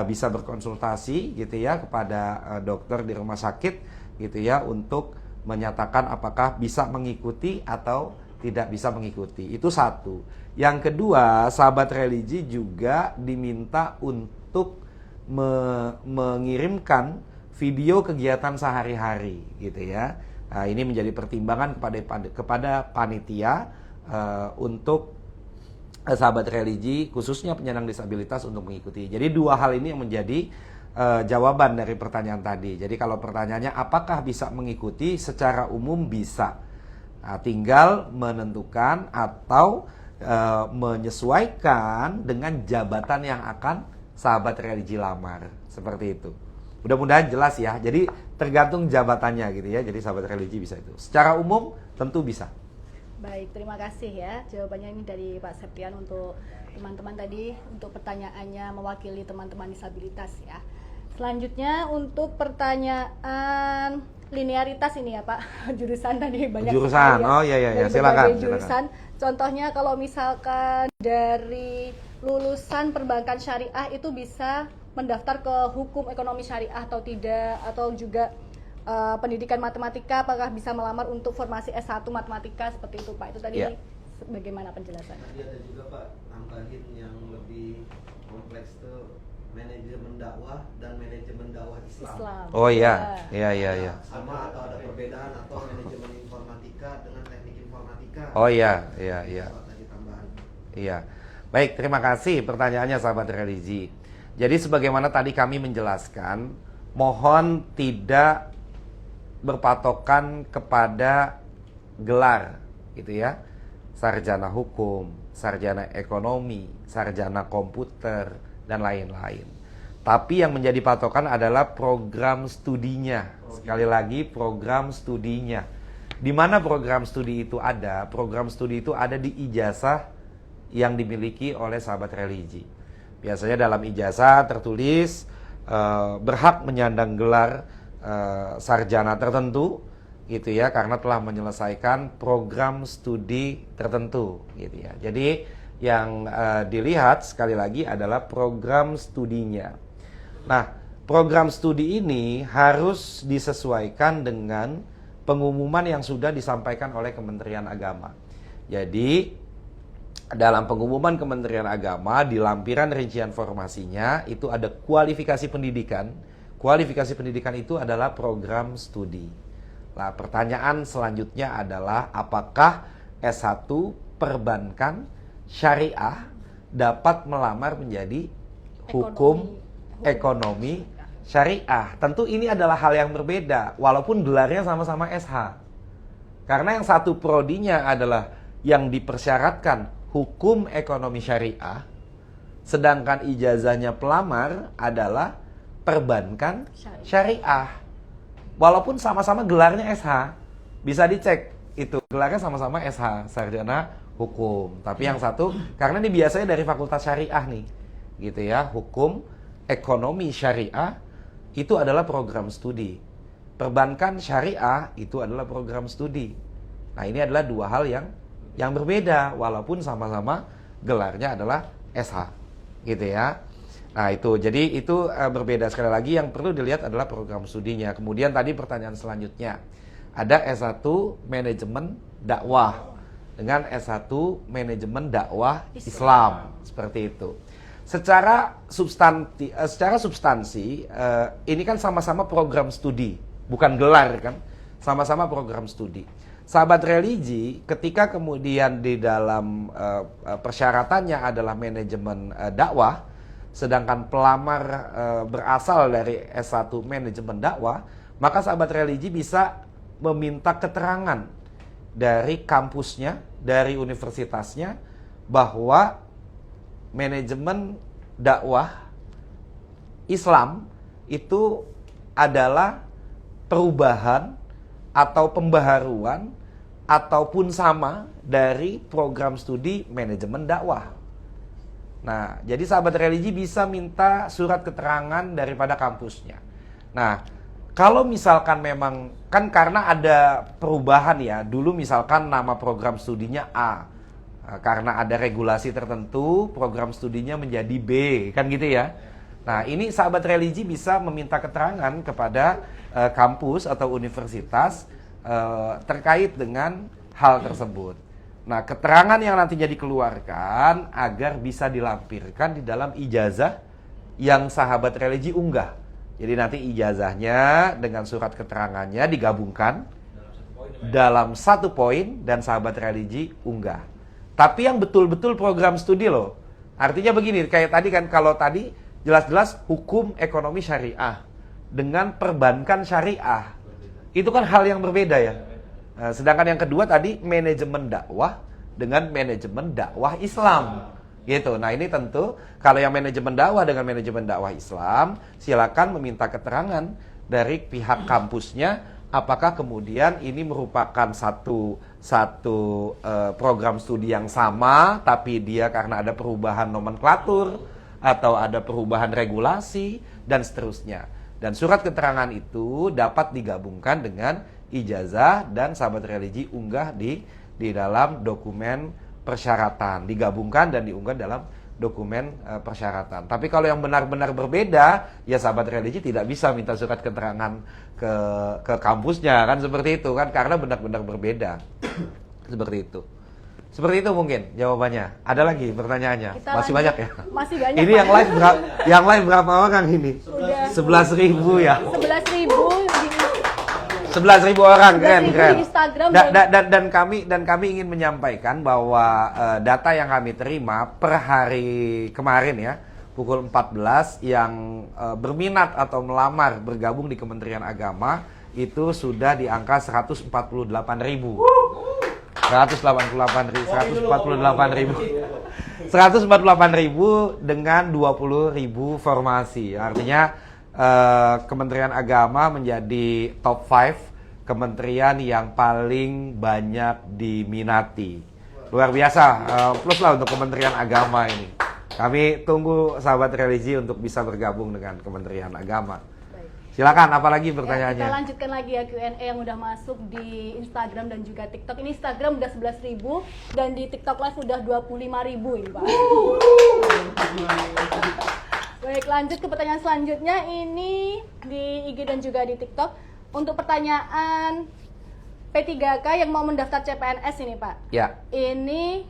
bisa berkonsultasi gitu ya kepada dokter di rumah sakit gitu ya untuk menyatakan apakah bisa mengikuti atau tidak bisa mengikuti. Itu satu. Yang kedua, sahabat religi juga diminta untuk mengirimkan video kegiatan sehari-hari gitu ya. Nah, ini menjadi pertimbangan kepada panitia untuk sahabat religi khususnya penyandang disabilitas untuk mengikuti. Jadi dua hal ini yang menjadi jawaban dari pertanyaan tadi. Jadi kalau pertanyaannya apakah bisa mengikuti, secara umum bisa. Nah, tinggal menentukan atau menyesuaikan dengan jabatan yang akan sahabat religi lamar. Seperti itu. Mudah-mudahan jelas ya. Jadi tergantung jabatannya gitu ya. Jadi sahabat religi bisa itu. Secara umum tentu bisa. Baik, terima kasih ya. Jawabannya ini dari Pak Septian untuk teman-teman tadi, untuk pertanyaannya mewakili teman-teman disabilitas ya. Selanjutnya untuk pertanyaan linearitas ini ya Pak, jurusan tadi banyak jurusan, ya. Oh iya, silakan. Jurusan, contohnya kalau misalkan dari lulusan perbankan syariah itu bisa mendaftar ke hukum ekonomi syariah atau tidak, atau juga pendidikan matematika, apakah bisa melamar untuk formasi S1 matematika seperti itu Pak? Itu tadi bagaimana penjelasannya? Tadi ada juga Pak, nambahin yang lebih kompleks tuh manajemen dakwah dan manajemen dakwah Islam. Oh iya. Sama atau ada perbedaan atau manajemen informatika dengan teknik informatika. Oh iya. Tadi tambahan. Iya. Baik, terima kasih pertanyaannya sahabat religi. Jadi sebagaimana tadi kami menjelaskan, mohon tidak berpatokan kepada gelar gitu ya. Sarjana hukum, sarjana ekonomi, sarjana komputer, dan lain-lain. Tapi yang menjadi patokan adalah program studinya. Sekali lagi, program studinya. Di mana program studi itu ada? Program studi itu ada di ijazah yang dimiliki oleh sahabat religi. Biasanya dalam ijazah tertulis berhak menyandang gelar sarjana tertentu gitu ya, karena telah menyelesaikan program studi tertentu gitu ya. Jadi yang dilihat sekali lagi adalah program studinya. Nah, program studi ini harus disesuaikan dengan pengumuman yang sudah disampaikan oleh Kementerian Agama. Jadi dalam pengumuman Kementerian Agama di lampiran rincian formasinya itu ada kualifikasi pendidikan. Kualifikasi pendidikan itu adalah program studi. Nah, pertanyaan selanjutnya adalah apakah S1 perbankan syariah dapat melamar menjadi hukum ekonomi syariah. Tentu ini adalah hal yang berbeda, walaupun gelarnya sama-sama SH. Karena yang satu prodinya adalah yang dipersyaratkan hukum ekonomi syariah, sedangkan ijazahnya pelamar adalah perbankan syariah. Walaupun sama-sama gelarnya SH, bisa dicek itu gelarnya sama-sama SH, sarjana hukum. Tapi yang satu, karena ini biasanya dari fakultas syariah nih, gitu ya, hukum ekonomi syariah itu adalah program studi. Perbankan syariah itu adalah program studi. Nah, ini adalah dua hal yang berbeda, walaupun sama-sama gelarnya adalah SH, gitu ya. Nah, itu jadi itu berbeda. Sekali lagi yang perlu dilihat adalah program studinya. Kemudian tadi pertanyaan selanjutnya, ada S1 manajemen dakwah dengan S1 manajemen dakwah Islam, seperti itu. Secara substansi ini kan sama-sama program studi, bukan gelar kan, sama-sama program studi. Sahabat religi ketika kemudian di dalam persyaratannya adalah manajemen dakwah, sedangkan pelamar berasal dari S1 manajemen dakwah, maka sahabat religi bisa meminta keterangan dari kampusnya, dari universitasnya, bahwa manajemen dakwah Islam itu adalah perubahan atau pembaharuan ataupun sama dari program studi manajemen dakwah. Nah, jadi sahabat religi bisa minta surat keterangan daripada kampusnya. Nah, kalau misalkan memang, kan karena ada perubahan ya, dulu misalkan nama program studinya A, karena ada regulasi tertentu, program studinya menjadi B, kan gitu ya. Nah, ini sahabat religi bisa meminta keterangan kepada kampus atau universitas terkait dengan hal tersebut. Nah, keterangan yang nantinya dikeluarkan agar bisa dilampirkan di dalam ijazah yang sahabat religi unggah. Jadi nanti ijazahnya dengan surat keterangannya digabungkan dalam satu poin dan sahabat religi unggah. Tapi yang betul-betul program studi loh. Artinya begini, kayak tadi kan, kalau tadi jelas-jelas hukum ekonomi syariah dengan perbankan syariah. Itu kan hal yang berbeda ya. Nah, sedangkan yang kedua tadi manajemen dakwah dengan manajemen dakwah Islam. Gitu. Nah, ini tentu kalau yang manajemen dakwah dengan manajemen dakwah Islam, silakan meminta keterangan dari pihak kampusnya apakah kemudian ini merupakan satu program studi yang sama, tapi dia karena ada perubahan nomenklatur atau ada perubahan regulasi dan seterusnya. Dan surat keterangan itu dapat digabungkan dengan ijazah dan sahabat religi unggah di dalam dokumen persyaratan, digabungkan dan diunggah dalam dokumen persyaratan. Tapi kalau yang benar-benar berbeda, ya sahabat religi tidak bisa minta surat keterangan ke kampusnya, kan seperti itu kan, karena benar-benar berbeda. Seperti itu. Seperti itu mungkin jawabannya. Ada lagi pertanyaannya? Kita masih lanjut. banyak ya? Masih banyak. Ini yang live berapa orang ini? Udah 11.000 ya. 11.000 di 11.000 orang, keren. di Instagram Dan kami ingin menyampaikan bahwa data yang kami terima per hari kemarin ya, pukul 14 yang berminat atau melamar bergabung di Kementerian Agama itu sudah di angka 148.000. 148.000 dengan 20.000 formasi. Artinya Kementerian Agama menjadi top 5 kementerian yang paling banyak diminati. Luar biasa, plus lah untuk Kementerian Agama ini. Kami tunggu sahabat religi untuk bisa bergabung dengan Kementerian Agama. Silakan, apalagi pertanyaannya? Kita lanjutkan lagi ya Q&A yang udah masuk di Instagram dan juga TikTok. Ini Instagram udah 11.000 dan di TikTok Live udah 25.000 ini Pak. Baik, lanjut ke pertanyaan selanjutnya. Ini di IG dan juga di TikTok. Untuk pertanyaan P3K yang mau mendaftar CPNS ini Pak. Ya. Ini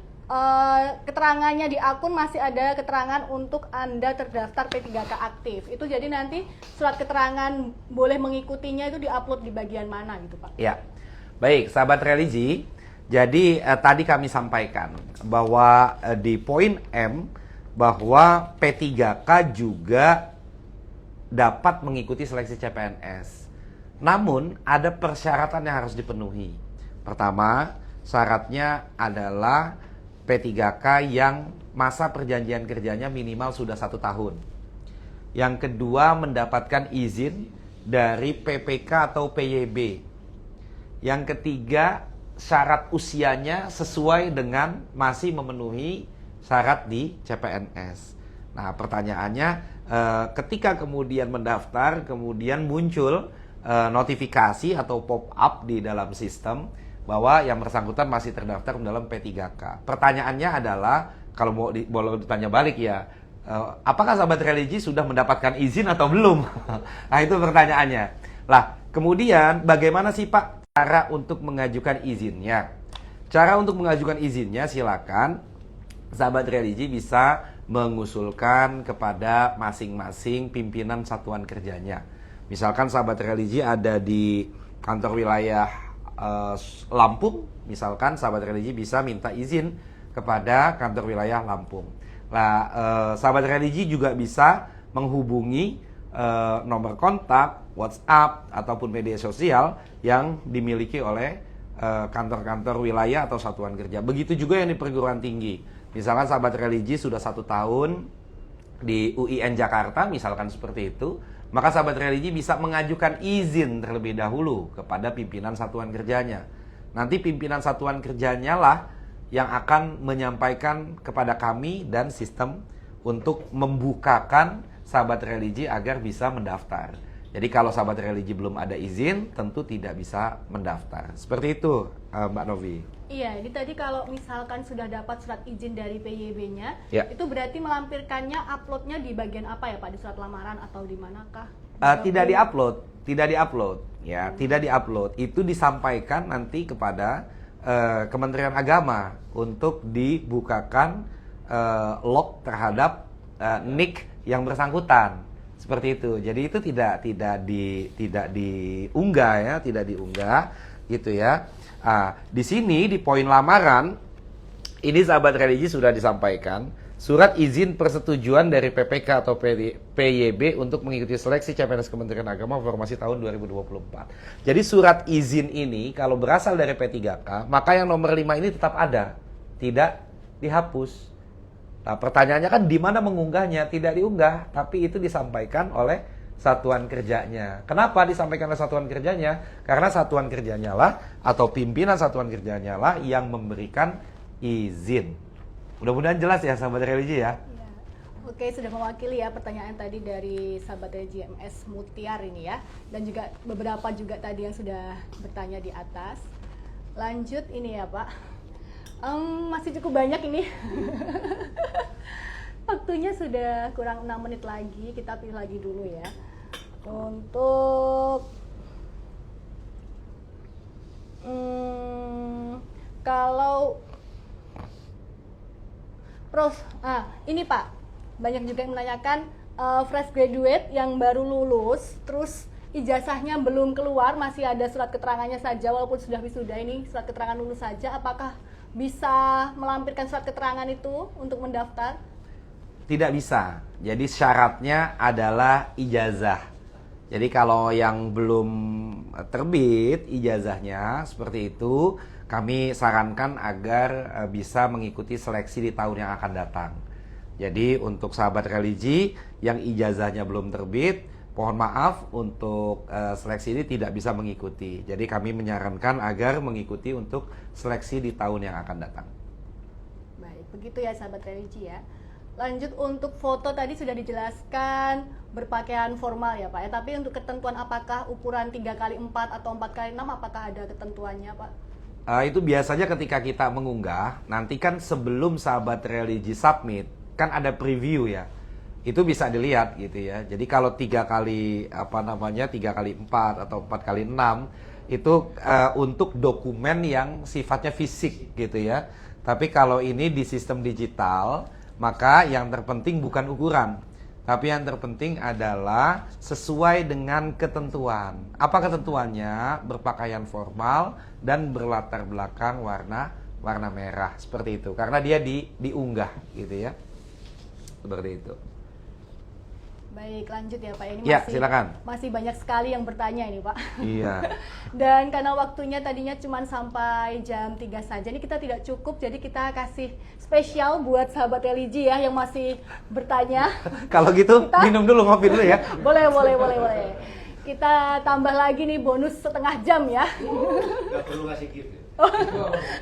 keterangannya di akun masih ada keterangan untuk Anda terdaftar P3K aktif. Itu jadi nanti surat keterangan boleh mengikutinya itu diupload di bagian mana gitu Pak? Ya. Baik, sahabat religi. Jadi tadi kami sampaikan bahwa di poin M bahwa P3K juga dapat mengikuti seleksi CPNS. Namun ada persyaratan yang harus dipenuhi. Pertama, syaratnya adalah P3K yang masa perjanjian kerjanya minimal sudah 1 tahun. Yang kedua, mendapatkan izin dari PPK atau PYB. Yang ketiga, syarat usianya sesuai dengan masih memenuhi syarat di CPNS. Nah, pertanyaannya, ketika kemudian mendaftar, kemudian muncul notifikasi atau pop-up di dalam sistem bahwa yang bersangkutan masih terdaftar dalam P3K. Pertanyaannya adalah, kalau boleh ditanya balik ya, apakah sahabat religi sudah mendapatkan izin atau belum? Nah, itu pertanyaannya. Lah, kemudian bagaimana sih Pak cara untuk mengajukan izinnya? Cara untuk mengajukan izinnya, silakan sahabat religi bisa mengusulkan kepada masing-masing pimpinan satuan kerjanya. Misalkan sahabat religi ada di kantor wilayah Lampung, misalkan sahabat religi bisa minta izin kepada kantor wilayah Lampung. Nah, sahabat religi juga bisa menghubungi nomor kontak, WhatsApp, ataupun media sosial yang dimiliki oleh kantor-kantor wilayah atau satuan kerja. Begitu juga yang di perguruan tinggi. Misalkan sahabat religi sudah 1 tahun di UIN Jakarta, misalkan seperti itu, maka sahabat religi bisa mengajukan izin terlebih dahulu kepada pimpinan satuan kerjanya. Nanti pimpinan satuan kerjanya lah yang akan menyampaikan kepada kami dan sistem untuk membukakan sahabat religi agar bisa mendaftar. Jadi kalau sahabat religi belum ada izin, tentu tidak bisa mendaftar. Seperti itu, Mbak Novi. Iya, ini tadi kalau misalkan sudah dapat surat izin dari PYB-nya, Ya. itu berarti melampirkannya uploadnya di bagian apa ya Pak? Di surat lamaran atau di manakah? Tidak diupload, ya, tidak diupload. Itu disampaikan nanti kepada Kementerian Agama untuk dibukakan log terhadap NIK yang bersangkutan. Seperti itu. Jadi itu tidak diunggah ya, tidak diunggah gitu ya. Di sini di poin lamaran ini sahabat religi sudah disampaikan surat izin persetujuan dari PPK atau PYB untuk mengikuti seleksi CPNS Kementerian Agama formasi tahun 2024. Jadi surat izin ini kalau berasal dari P3K, maka yang nomor 5 ini tetap ada, tidak dihapus. Nah, pertanyaannya kan di mana mengunggahnya? Tidak diunggah, tapi itu disampaikan oleh satuan kerjanya. Kenapa disampaikan oleh satuan kerjanya? Karena satuan kerjanya lah atau pimpinan satuan kerjanya lah yang memberikan izin. Mudah-mudahan jelas ya sahabat religi ya. Ya. Oke, sudah mewakili ya pertanyaan tadi dari sahabat religi MS Mutiar ini ya. Dan juga beberapa juga tadi yang sudah bertanya di atas. Lanjut ini ya Pak. Masih cukup banyak ini. Waktunya sudah kurang 6 menit lagi. Kita pilih lagi dulu ya. Untuk kalau ini Pak, banyak juga yang menanyakan fresh graduate yang baru lulus, terus ijazahnya belum keluar, masih ada surat keterangannya saja walaupun sudah wisuda, ini surat keterangan lulus saja, apakah bisa melampirkan surat keterangan itu untuk mendaftar? Tidak bisa. Jadi syaratnya adalah ijazah. Jadi kalau yang belum terbit ijazahnya seperti itu, kami sarankan agar bisa mengikuti seleksi di tahun yang akan datang. Jadi untuk sahabat religi yang ijazahnya belum terbit, mohon maaf untuk seleksi ini tidak bisa mengikuti. Jadi kami menyarankan agar mengikuti untuk seleksi di tahun yang akan datang. Baik, begitu ya sahabat religi ya. Lanjut untuk foto tadi sudah dijelaskan berpakaian formal ya Pak ya. Tapi untuk ketentuan apakah ukuran 3x4 atau 4x6 apakah ada ketentuannya Pak? Itu biasanya ketika kita mengunggah, nanti kan sebelum sahabat religi submit, kan ada preview ya. Itu bisa dilihat gitu ya. Jadi kalau 3x4 atau 4x6 itu untuk dokumen yang sifatnya fisik gitu ya. Tapi kalau ini di sistem digital, maka yang terpenting bukan ukuran, Tapi yang terpenting adalah sesuai dengan ketentuan. Apa ketentuannya? Berpakaian formal dan berlatar belakang warna merah seperti itu. Karena dia diunggah gitu ya. Seperti itu. Baik, lanjut ya Pak. Ini Ya, silakan. masih banyak sekali yang bertanya ini Pak. Iya. Dan karena waktunya tadinya cuma sampai jam 3 saja, ini kita tidak cukup, jadi kita kasih spesial buat sahabat religi ya yang masih bertanya. Kalau gitu minum dulu, ngopi dulu ya. Boleh. Kita tambah lagi nih bonus setengah jam ya. Nggak perlu ngasih gift ya?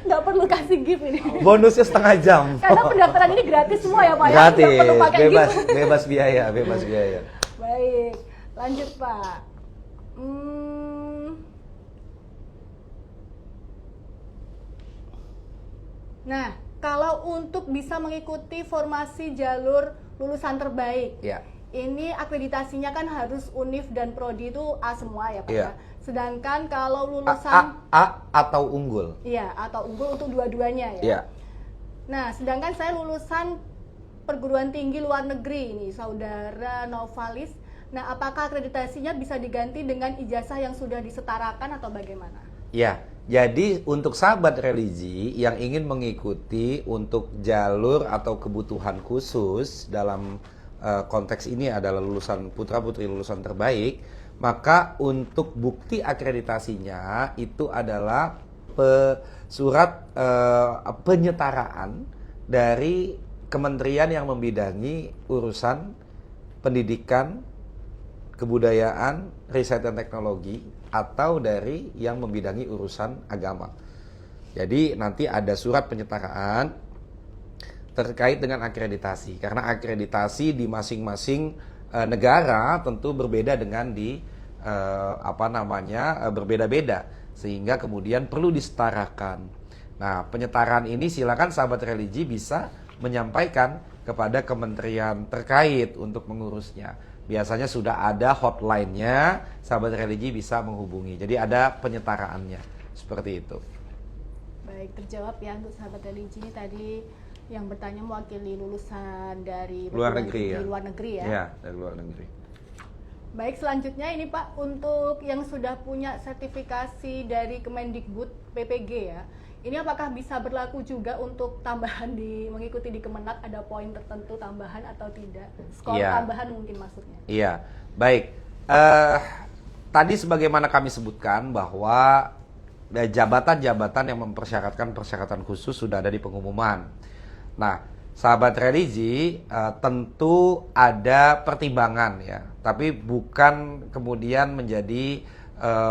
Nggak perlu kasih gift ini. Bonusnya setengah jam. Karena pendaftaran ini gratis semua ya Pak ya. Gratis, Nggak perlu pakai bebas, gift. bebas biaya. Baik, lanjut Pak. Nah, kalau untuk bisa mengikuti formasi jalur lulusan terbaik, Ya. ini akreditasinya kan harus UNIF dan Prodi itu A semua ya Pak Iya. ya. Sedangkan kalau lulusan A atau unggul. iya atau unggul untuk dua-duanya ya. Ya. Nah, sedangkan saya lulusan perguruan tinggi luar negeri ini, Saudara Novalis. Nah, apakah akreditasinya bisa diganti dengan ijazah yang sudah disetarakan atau bagaimana? Ya, jadi untuk sahabat religi yang ingin mengikuti untuk jalur atau kebutuhan khusus dalam konteks ini adalah lulusan putra-putri lulusan terbaik, maka untuk bukti akreditasinya itu adalah surat penyetaraan dari kementerian yang membidangi urusan pendidikan, kebudayaan, riset dan teknologi, atau dari yang membidangi urusan agama. Jadi nanti ada surat penyetaraan terkait dengan akreditasi, karena akreditasi di masing-masing negara tentu berbeda dengan di berbeda-beda, sehingga kemudian perlu disetarakan. Nah, penyetaraan ini silakan sahabat religi bisa menyampaikan kepada kementerian terkait untuk mengurusnya. Biasanya sudah ada hotline-nya, sahabat religi bisa menghubungi. Jadi ada penyetaraannya, seperti itu. Baik, terjawab ya untuk sahabat religi ini tadi yang bertanya mewakili lulusan dari Luar negeri ya. luar negeri ya. Iya, dari luar negeri. Baik, selanjutnya ini Pak, untuk yang sudah punya sertifikasi dari Kemendikbud PPG ya, ini apakah bisa berlaku juga untuk tambahan mengikuti di Kemenak, ada poin tertentu tambahan atau tidak? Skor Iya. tambahan mungkin maksudnya. Iya, baik. Tadi sebagaimana kami sebutkan bahwa jabatan-jabatan yang mempersyaratkan persyaratan khusus sudah ada di pengumuman. Nah, sahabat religi tentu ada pertimbangan ya, tapi bukan kemudian menjadi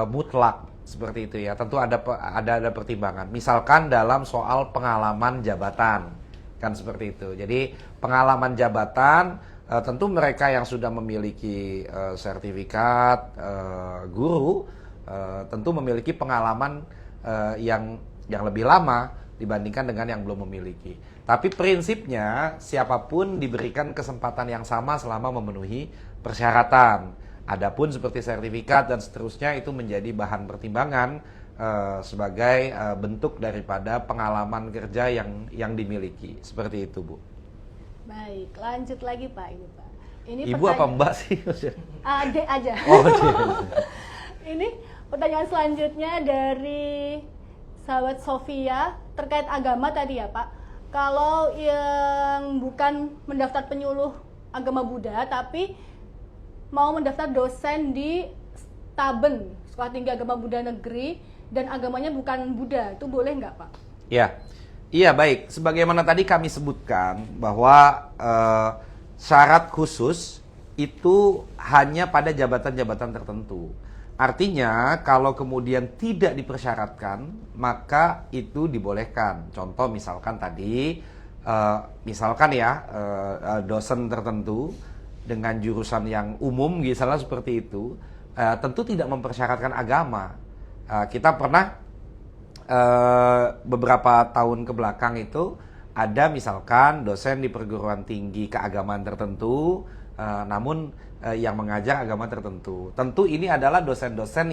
mutlak seperti itu ya. Tentu ada pertimbangan. Misalkan dalam soal pengalaman jabatan, kan seperti itu. Jadi pengalaman jabatan tentu mereka yang sudah memiliki sertifikat guru tentu memiliki pengalaman yang lebih lama dibandingkan dengan yang belum memiliki. Tapi prinsipnya siapapun diberikan kesempatan yang sama selama memenuhi persyaratan. Adapun seperti sertifikat dan seterusnya itu menjadi bahan pertimbangan sebagai bentuk daripada pengalaman kerja yang dimiliki. Seperti itu, Bu. Baik, lanjut lagi Pak ini Pak. Ini Ibu apa Mbak sih? Adek aja. Oh, Dek. Ini pertanyaan selanjutnya dari sahabat Sofia terkait agama tadi ya Pak. Kalau yang bukan mendaftar penyuluh agama Buddha tapi mau mendaftar dosen di Taben, Sekolah Tinggi Agama Buddha Negeri, dan agamanya bukan Buddha, itu boleh nggak Pak? Ya, iya baik. Sebagaimana tadi kami sebutkan bahwa syarat khusus itu hanya pada jabatan-jabatan tertentu. Artinya kalau kemudian tidak dipersyaratkan, maka itu dibolehkan. Contoh misalkan tadi, dosen tertentu dengan jurusan yang umum, misalnya seperti itu, tentu tidak mempersyaratkan agama. Kita pernah beberapa tahun ke belakang itu ada misalkan dosen di perguruan tinggi keagamaan tertentu, namun yang mengajar agama tertentu. Tentu ini adalah dosen-dosen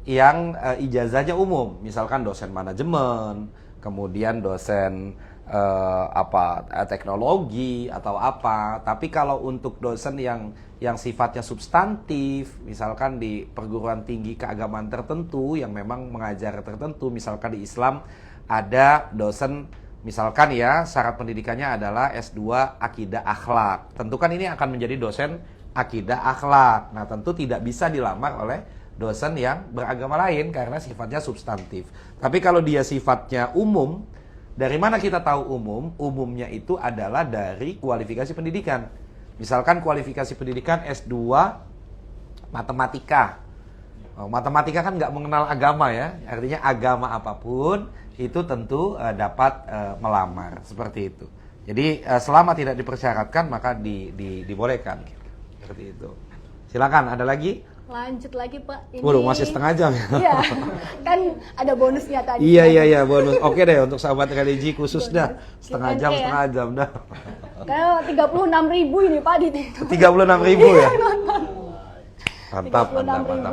yang ijazahnya umum, misalkan dosen manajemen, kemudian dosen teknologi atau apa. Tapi kalau untuk dosen yang sifatnya substantif, misalkan di perguruan tinggi keagamaan tertentu yang memang mengajar tertentu, misalkan di Islam ada dosen, misalkan ya syarat pendidikannya adalah S2 Akidah Akhlak. Tentu kan ini akan menjadi dosen Akidah Akhlak. Nah, tentu tidak bisa dilamar oleh dosen yang beragama lain karena sifatnya substantif. Tapi kalau dia sifatnya umum, dari mana kita tahu umum? Umumnya itu adalah dari kualifikasi pendidikan. Misalkan kualifikasi pendidikan S2 Matematika. Matematika kan nggak mengenal agama ya. Artinya agama apapun itu tentu dapat melamar. Seperti itu. Jadi selama tidak dipersyaratkan maka dibolehkan. Seperti itu. Silakan, ada lagi? Lanjut lagi Pak. Ini... Waduh, masih setengah jam ya? Iya, kan ada bonusnya tadi. Iya, bonus. Oke deh, untuk sahabat religi khusus dah. Setengah jam dah. Kalau 36.000 ini Pak di itu. 36.000 ya? Mantap.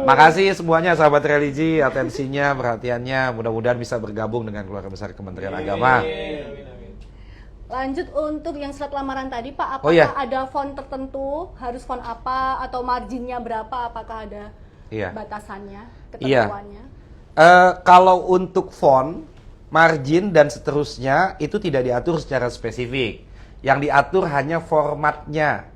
Makasih semuanya sahabat religi, atensinya, perhatiannya. Mudah-mudahan bisa bergabung dengan keluarga besar Kementerian Agama. Lanjut untuk yang surat lamaran tadi Pak, apakah ada font tertentu, harus font apa atau marginnya berapa, apakah ada batasannya, ketentuannya? Kalau untuk font, margin dan seterusnya itu tidak diatur secara spesifik. Yang diatur hanya formatnya.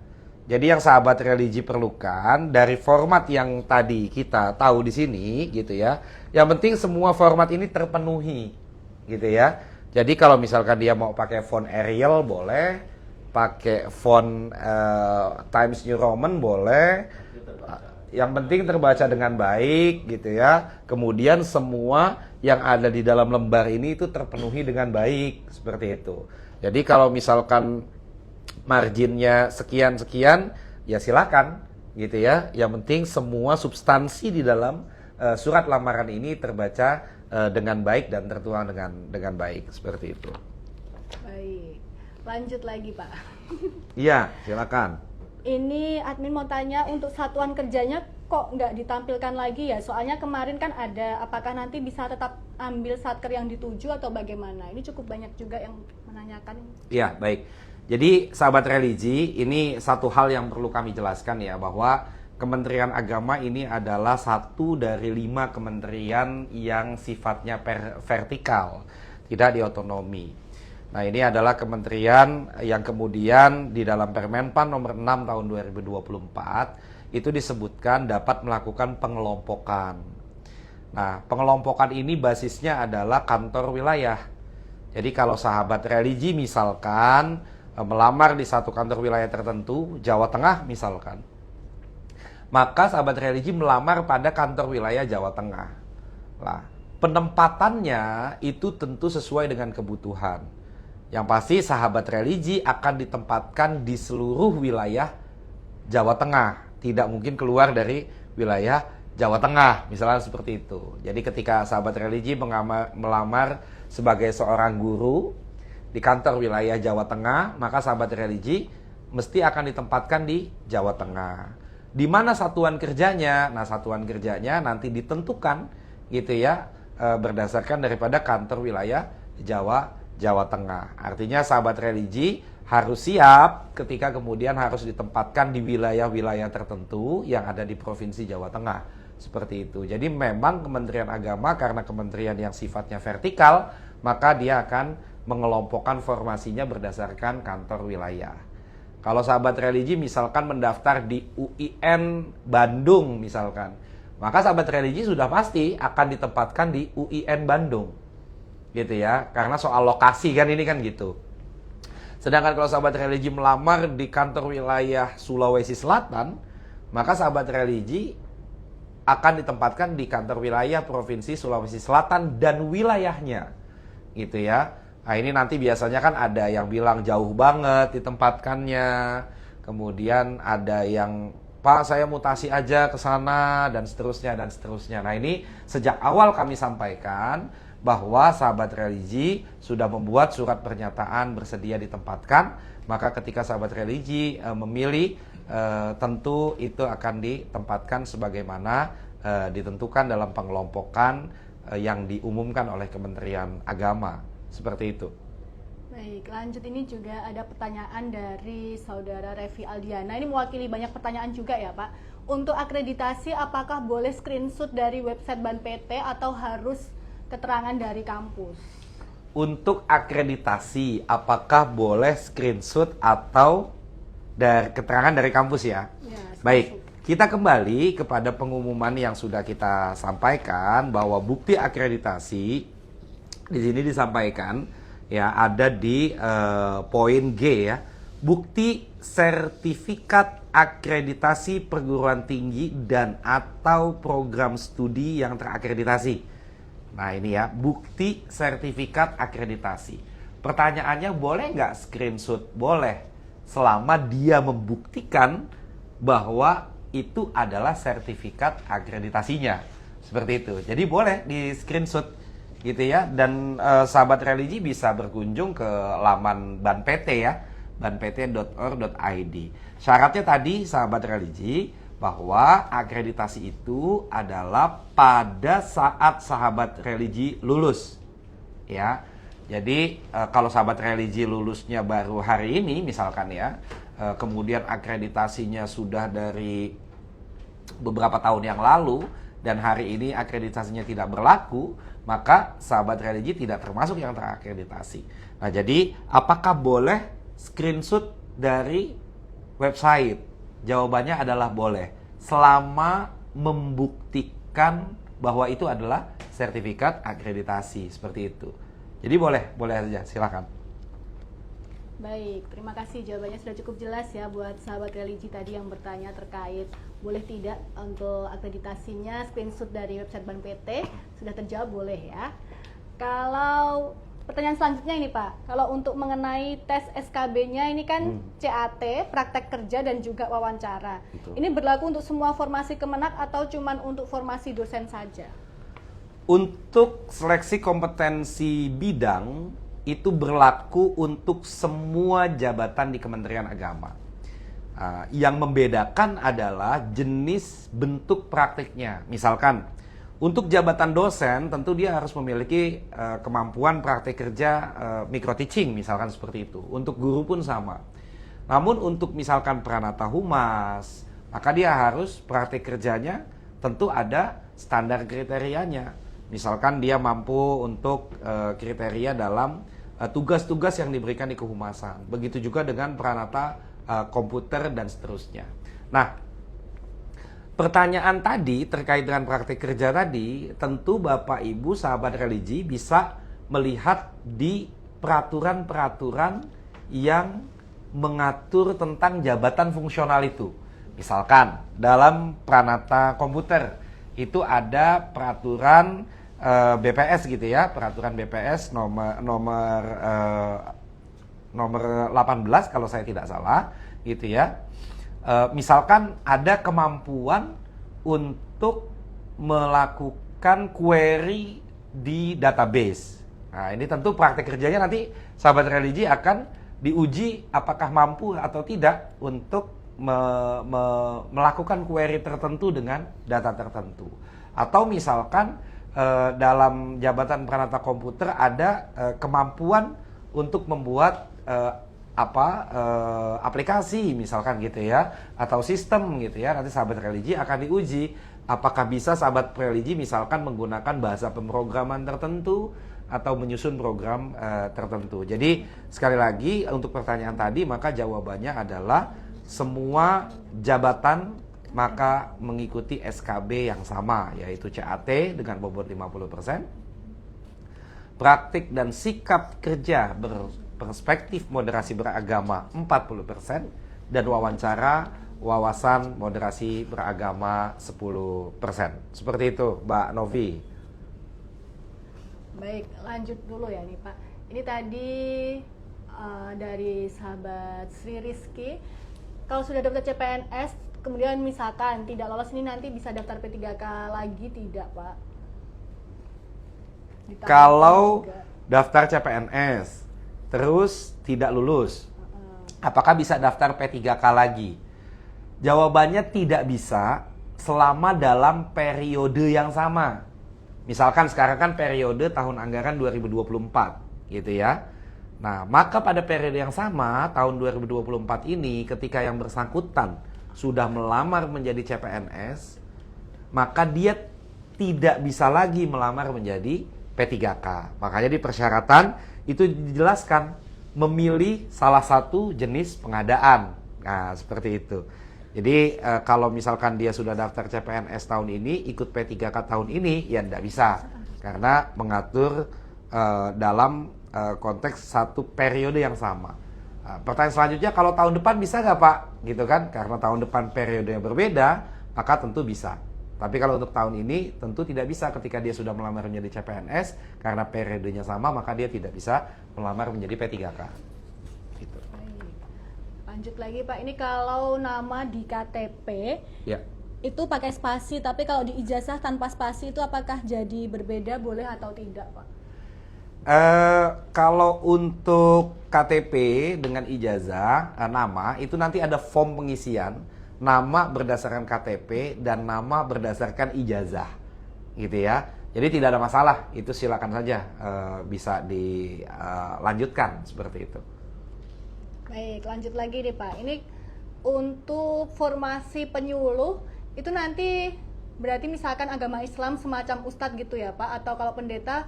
Jadi yang sahabat religi perlukan dari format yang tadi kita tahu di sini gitu ya. Yang penting semua format ini terpenuhi gitu ya. Jadi kalau misalkan dia mau pakai font Arial boleh, pakai font Times New Roman boleh. Yang penting terbaca dengan baik gitu ya. Kemudian semua yang ada di dalam lembar ini itu terpenuhi dengan baik seperti itu. Jadi kalau misalkan marginnya sekian-sekian ya silakan gitu ya. Yang penting semua substansi di dalam surat lamaran ini terbaca dengan baik dan tertuang dengan baik seperti itu. Baik, lanjut lagi Pak. Iya, silakan. Ini admin mau tanya untuk satuan kerjanya kok nggak ditampilkan lagi ya? Soalnya kemarin kan ada, apakah nanti bisa tetap ambil satker yang dituju atau bagaimana? Ini cukup banyak juga yang menanyakan. Iya, baik. Jadi sahabat religi, ini satu hal yang perlu kami jelaskan ya, bahwa Kementerian Agama ini adalah satu dari 5 kementerian yang sifatnya vertikal, tidak diotonomi. Nah, ini adalah kementerian yang kemudian di dalam Permenpan nomor 6 tahun 2024 itu disebutkan dapat melakukan pengelompokan. Nah, pengelompokan ini basisnya adalah kantor wilayah. Jadi kalau sahabat religi misalkan melamar di satu kantor wilayah tertentu, Jawa Tengah misalkan, maka sahabat religi melamar pada kantor wilayah Jawa Tengah. Nah, penempatannya itu tentu sesuai dengan kebutuhan. Yang pasti sahabat religi akan ditempatkan di seluruh wilayah Jawa Tengah. Tidak mungkin keluar dari wilayah Jawa Tengah, misalnya seperti itu. Jadi ketika sahabat religi melamar sebagai seorang guru di kantor wilayah Jawa Tengah, maka sahabat religi mesti akan ditempatkan di Jawa Tengah. Di mana satuan kerjanya? Nah, satuan kerjanya nanti ditentukan gitu ya, berdasarkan daripada kantor wilayah Jawa Tengah. Artinya sahabat religi harus siap ketika kemudian harus ditempatkan di wilayah-wilayah tertentu yang ada di Provinsi Jawa Tengah. Seperti itu. Jadi memang Kementerian Agama karena kementerian yang sifatnya vertikal, maka dia akan mengelompokkan formasinya berdasarkan kantor wilayah. Kalau sahabat religi misalkan mendaftar di UIN Bandung misalkan, maka sahabat religi sudah pasti akan ditempatkan di UIN Bandung. Gitu ya, karena soal lokasi kan ini kan gitu. Sedangkan kalau sahabat religi melamar di kantor wilayah Sulawesi Selatan, maka sahabat religi akan ditempatkan di kantor wilayah Provinsi Sulawesi Selatan dan wilayahnya. Gitu ya. Nah, ini nanti biasanya kan ada yang bilang jauh banget ditempatkannya. Kemudian ada yang, Pak saya mutasi aja ke sana dan seterusnya dan seterusnya. Nah, ini sejak awal kami sampaikan bahwa sahabat religi sudah membuat surat pernyataan bersedia ditempatkan. Maka ketika sahabat religi memilih, tentu itu akan ditempatkan sebagaimana ditentukan dalam pengelompokan yang diumumkan oleh Kementerian Agama. Seperti itu. Baik, lanjut ini juga ada pertanyaan dari saudara Revi Aldiana. Ini mewakili banyak pertanyaan juga ya Pak. Untuk akreditasi apakah boleh screenshot dari website Ban PT atau harus keterangan dari kampus? Untuk akreditasi apakah boleh screenshot atau dari keterangan dari kampus ya? Ya, Baik, kita kembali kepada pengumuman yang sudah kita sampaikan bahwa bukti akreditasi di sini disampaikan ya ada di poin G ya, bukti sertifikat akreditasi perguruan tinggi dan atau program studi yang terakreditasi. Nah ini ya, bukti sertifikat akreditasi. Pertanyaannya boleh nggak screenshot? Boleh, selama dia membuktikan bahwa itu adalah sertifikat akreditasinya. Seperti itu. Jadi boleh di screenshot gitu ya, dan sahabat religi bisa berkunjung ke laman Ban PT ya, banpt.or.id. Syaratnya tadi sahabat religi bahwa akreditasi itu adalah pada saat sahabat religi lulus ya. Jadi kalau sahabat religi lulusnya baru hari ini misalkan ya, kemudian akreditasinya sudah dari beberapa tahun yang lalu dan hari ini akreditasinya tidak berlaku, maka sahabat religi tidak termasuk yang terakreditasi. Nah, jadi apakah boleh screenshot dari website? Jawabannya adalah boleh, selama membuktikan bahwa itu adalah sertifikat akreditasi, seperti itu. Jadi boleh saja, silakan. Baik, terima kasih, jawabannya sudah cukup jelas ya buat sahabat religi tadi yang bertanya terkait boleh tidak untuk akreditasinya screenshot dari website Ban PT. Sudah terjawab, boleh ya. Kalau pertanyaan selanjutnya ini Pak, kalau untuk mengenai tes SKB-nya ini kan CAT, praktek kerja dan juga wawancara. Betul. Ini berlaku untuk semua formasi Kemenak atau cuman untuk formasi dosen saja? Untuk seleksi kompetensi bidang itu berlaku untuk semua jabatan di Kementerian Agama. Yang membedakan adalah jenis bentuk praktiknya. Misalkan untuk jabatan dosen tentu dia harus memiliki kemampuan praktik kerja micro teaching misalkan seperti itu. Untuk guru pun sama. Namun untuk misalkan pranata humas, maka dia harus praktik kerjanya tentu ada standar kriterianya. Misalkan dia mampu untuk kriteria dalam tugas-tugas yang diberikan di kehumasan. Begitu juga dengan pranata komputer dan seterusnya. Nah, pertanyaan tadi terkait dengan praktik kerja tadi, tentu Bapak Ibu sahabat religi bisa melihat di peraturan-peraturan yang mengatur tentang jabatan fungsional itu. Misalkan dalam pranata komputer itu ada peraturan BPS gitu ya, peraturan BPS nomor 18 kalau saya tidak salah gitu ya. Misalkan ada kemampuan untuk melakukan query di database. Nah, ini tentu praktek kerjanya nanti sahabat religi akan diuji apakah mampu atau tidak untuk melakukan query tertentu dengan data tertentu. Atau misalkan dalam jabatan pranata komputer ada kemampuan untuk membuat aplikasi misalkan gitu ya, atau sistem gitu ya. Nanti sahabat religi akan diuji apakah bisa sahabat religi misalkan menggunakan bahasa pemrograman tertentu atau menyusun program tertentu. Jadi sekali lagi untuk pertanyaan tadi, maka jawabannya adalah semua jabatan maka mengikuti SKB yang sama, yaitu CAT dengan bobot 50%, praktik dan sikap kerja berperspektif moderasi beragama 40%, dan wawancara wawasan moderasi beragama 10%. Seperti itu, Mbak Novi. Baik, lanjut dulu ya nih Pak. Ini tadi dari sahabat Sri Rizky, kalau sudah daftar CPNS kemudian misalkan tidak lolos, ini nanti bisa daftar P3K lagi tidak Pak? Kalau daftar CPNS terus tidak lulus, apakah bisa daftar P3K lagi? Jawabannya tidak bisa selama dalam periode yang sama. Misalkan sekarang kan periode tahun anggaran 2024 gitu ya. Nah, maka pada periode yang sama, tahun 2024 ini, ketika yang bersangkutan sudah melamar menjadi CPNS, maka dia tidak bisa lagi melamar menjadi P3K. Makanya di persyaratan itu dijelaskan memilih salah satu jenis pengadaan. Nah, seperti itu. Jadi kalau misalkan dia sudah daftar CPNS tahun ini, ikut P3K tahun ini, ya tidak bisa. Karena mengatur dalam konteks satu periode yang sama. Pertanyaan selanjutnya, kalau tahun depan bisa nggak Pak? Gitu kan? Karena tahun depan periode yang berbeda, maka tentu bisa. Tapi kalau untuk tahun ini tentu tidak bisa ketika dia sudah melamar menjadi CPNS, karena periodenya sama, maka dia tidak bisa melamar menjadi P3K. Gitu. Baik. Lanjut lagi Pak, ini kalau nama di KTP Ya. itu pakai spasi, tapi kalau di ijazah tanpa spasi itu apakah jadi berbeda, boleh atau tidak Pak? Kalau untuk KTP dengan ijazah nama itu nanti ada form pengisian, nama berdasarkan KTP dan nama berdasarkan ijazah, gitu ya. Jadi tidak ada masalah, itu silakan saja bisa dilanjutkan seperti itu. Baik, lanjut lagi nih Pak. Ini untuk formasi penyuluh itu nanti berarti misalkan agama Islam semacam ustadz gitu ya Pak, atau kalau pendeta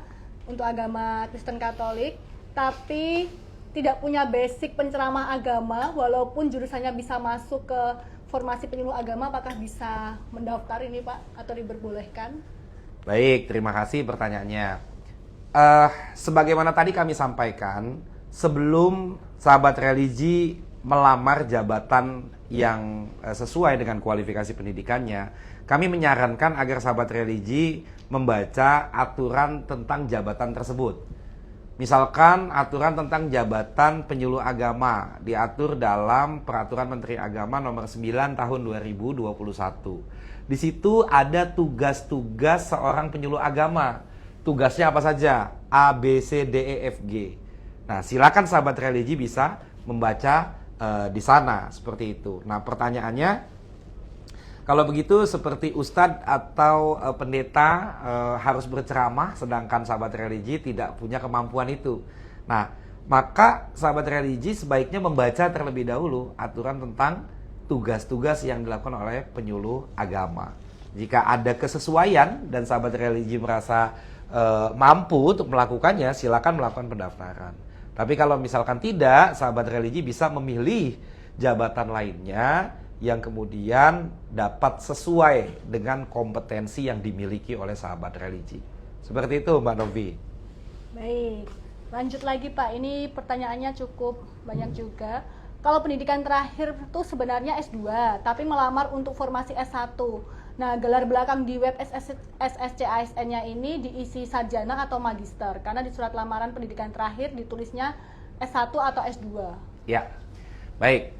untuk agama Kristen Katolik, tapi tidak punya basic penceramah agama, walaupun jurusannya bisa masuk ke formasi penyuluh agama, apakah bisa mendaftar ini Pak, atau diperbolehkan? Baik, terima kasih pertanyaannya. Sebagaimana tadi kami sampaikan, sebelum sahabat religi melamar jabatan yang sesuai dengan kualifikasi pendidikannya, kami menyarankan agar sahabat religi membaca aturan tentang jabatan tersebut. Misalkan aturan tentang jabatan penyuluh agama diatur dalam Peraturan Menteri Agama Nomor 9 Tahun 2021. Di situ ada tugas-tugas seorang penyuluh agama. Tugasnya apa saja? A, B, C, D, E, F, G. Nah, silakan sahabat religi bisa membaca di sana seperti itu. Nah, pertanyaannya, kalau begitu seperti ustadz atau pendeta harus berceramah, sedangkan sahabat religi tidak punya kemampuan itu. Nah, maka sahabat religi sebaiknya membaca terlebih dahulu aturan tentang tugas-tugas yang dilakukan oleh penyuluh agama. Jika ada kesesuaian dan sahabat religi merasa mampu untuk melakukannya, silakan melakukan pendaftaran. Tapi kalau misalkan tidak, sahabat religi bisa memilih jabatan lainnya yang kemudian dapat sesuai dengan kompetensi yang dimiliki oleh sahabat religi. Seperti itu Mbak Novi. Baik, lanjut lagi Pak, ini pertanyaannya cukup banyak juga. Kalau pendidikan terakhir itu sebenarnya S2, tapi melamar untuk formasi S1. Nah, gelar belakang di web SSCASN-nya ini diisi sarjana atau magister, karena di surat lamaran pendidikan terakhir ditulisnya S1 atau S2. Ya, baik.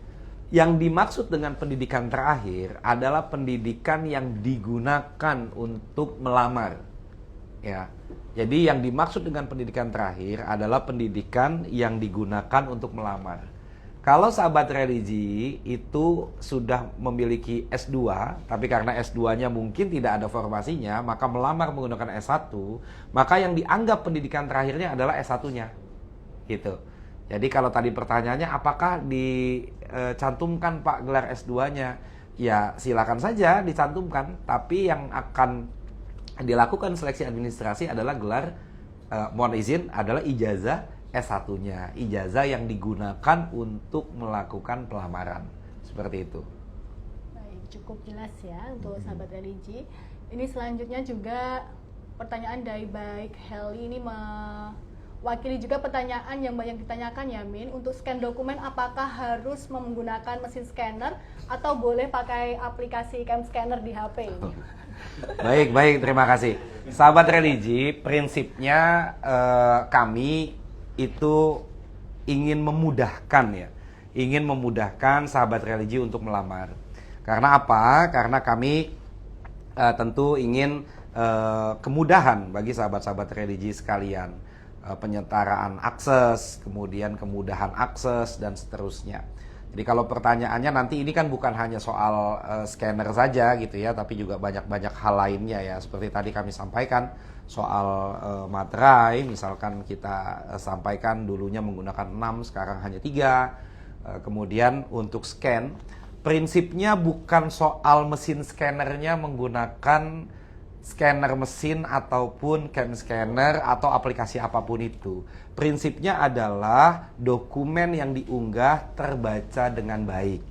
Yang dimaksud dengan pendidikan terakhir adalah pendidikan yang digunakan untuk melamar. Ya. Jadi yang dimaksud dengan pendidikan terakhir adalah pendidikan yang digunakan untuk melamar. Kalau sahabat religi itu sudah memiliki S2, tapi karena S2-nya mungkin tidak ada formasinya, maka melamar menggunakan S1, maka yang dianggap pendidikan terakhirnya adalah S1-nya. Gitu. Jadi kalau tadi pertanyaannya apakah dicantumkan Pak gelar S2-nya? Ya silakan saja dicantumkan, tapi yang akan dilakukan seleksi administrasi adalah gelar, mohon izin, adalah ijazah S1-nya, ijazah yang digunakan untuk melakukan pelamaran. Seperti itu. Baik, cukup jelas ya untuk sahabat religi. Ini selanjutnya juga pertanyaan dari baik Heli, ini mewakili juga pertanyaan yang banyak ditanyakan ya Min. Untuk scan dokumen apakah harus menggunakan mesin scanner atau boleh pakai aplikasi cam scanner di HP ini? Baik, terima kasih. Sahabat religi, prinsipnya kami itu ingin memudahkan ya, ingin memudahkan sahabat religi untuk melamar. Karena apa? Karena kami tentu ingin kemudahan bagi sahabat-sahabat religi sekalian, penyetaraan akses, kemudian kemudahan akses dan seterusnya. Jadi kalau pertanyaannya nanti ini kan bukan hanya soal scanner saja gitu ya, tapi juga banyak hal lainnya ya. Seperti tadi kami sampaikan soal materai, misalkan kita sampaikan dulunya menggunakan 6, sekarang hanya 3. Kemudian untuk scan, prinsipnya bukan soal mesin scannernya menggunakan scanner mesin ataupun cam scanner atau aplikasi apapun itu. Prinsipnya adalah dokumen yang diunggah terbaca dengan baik.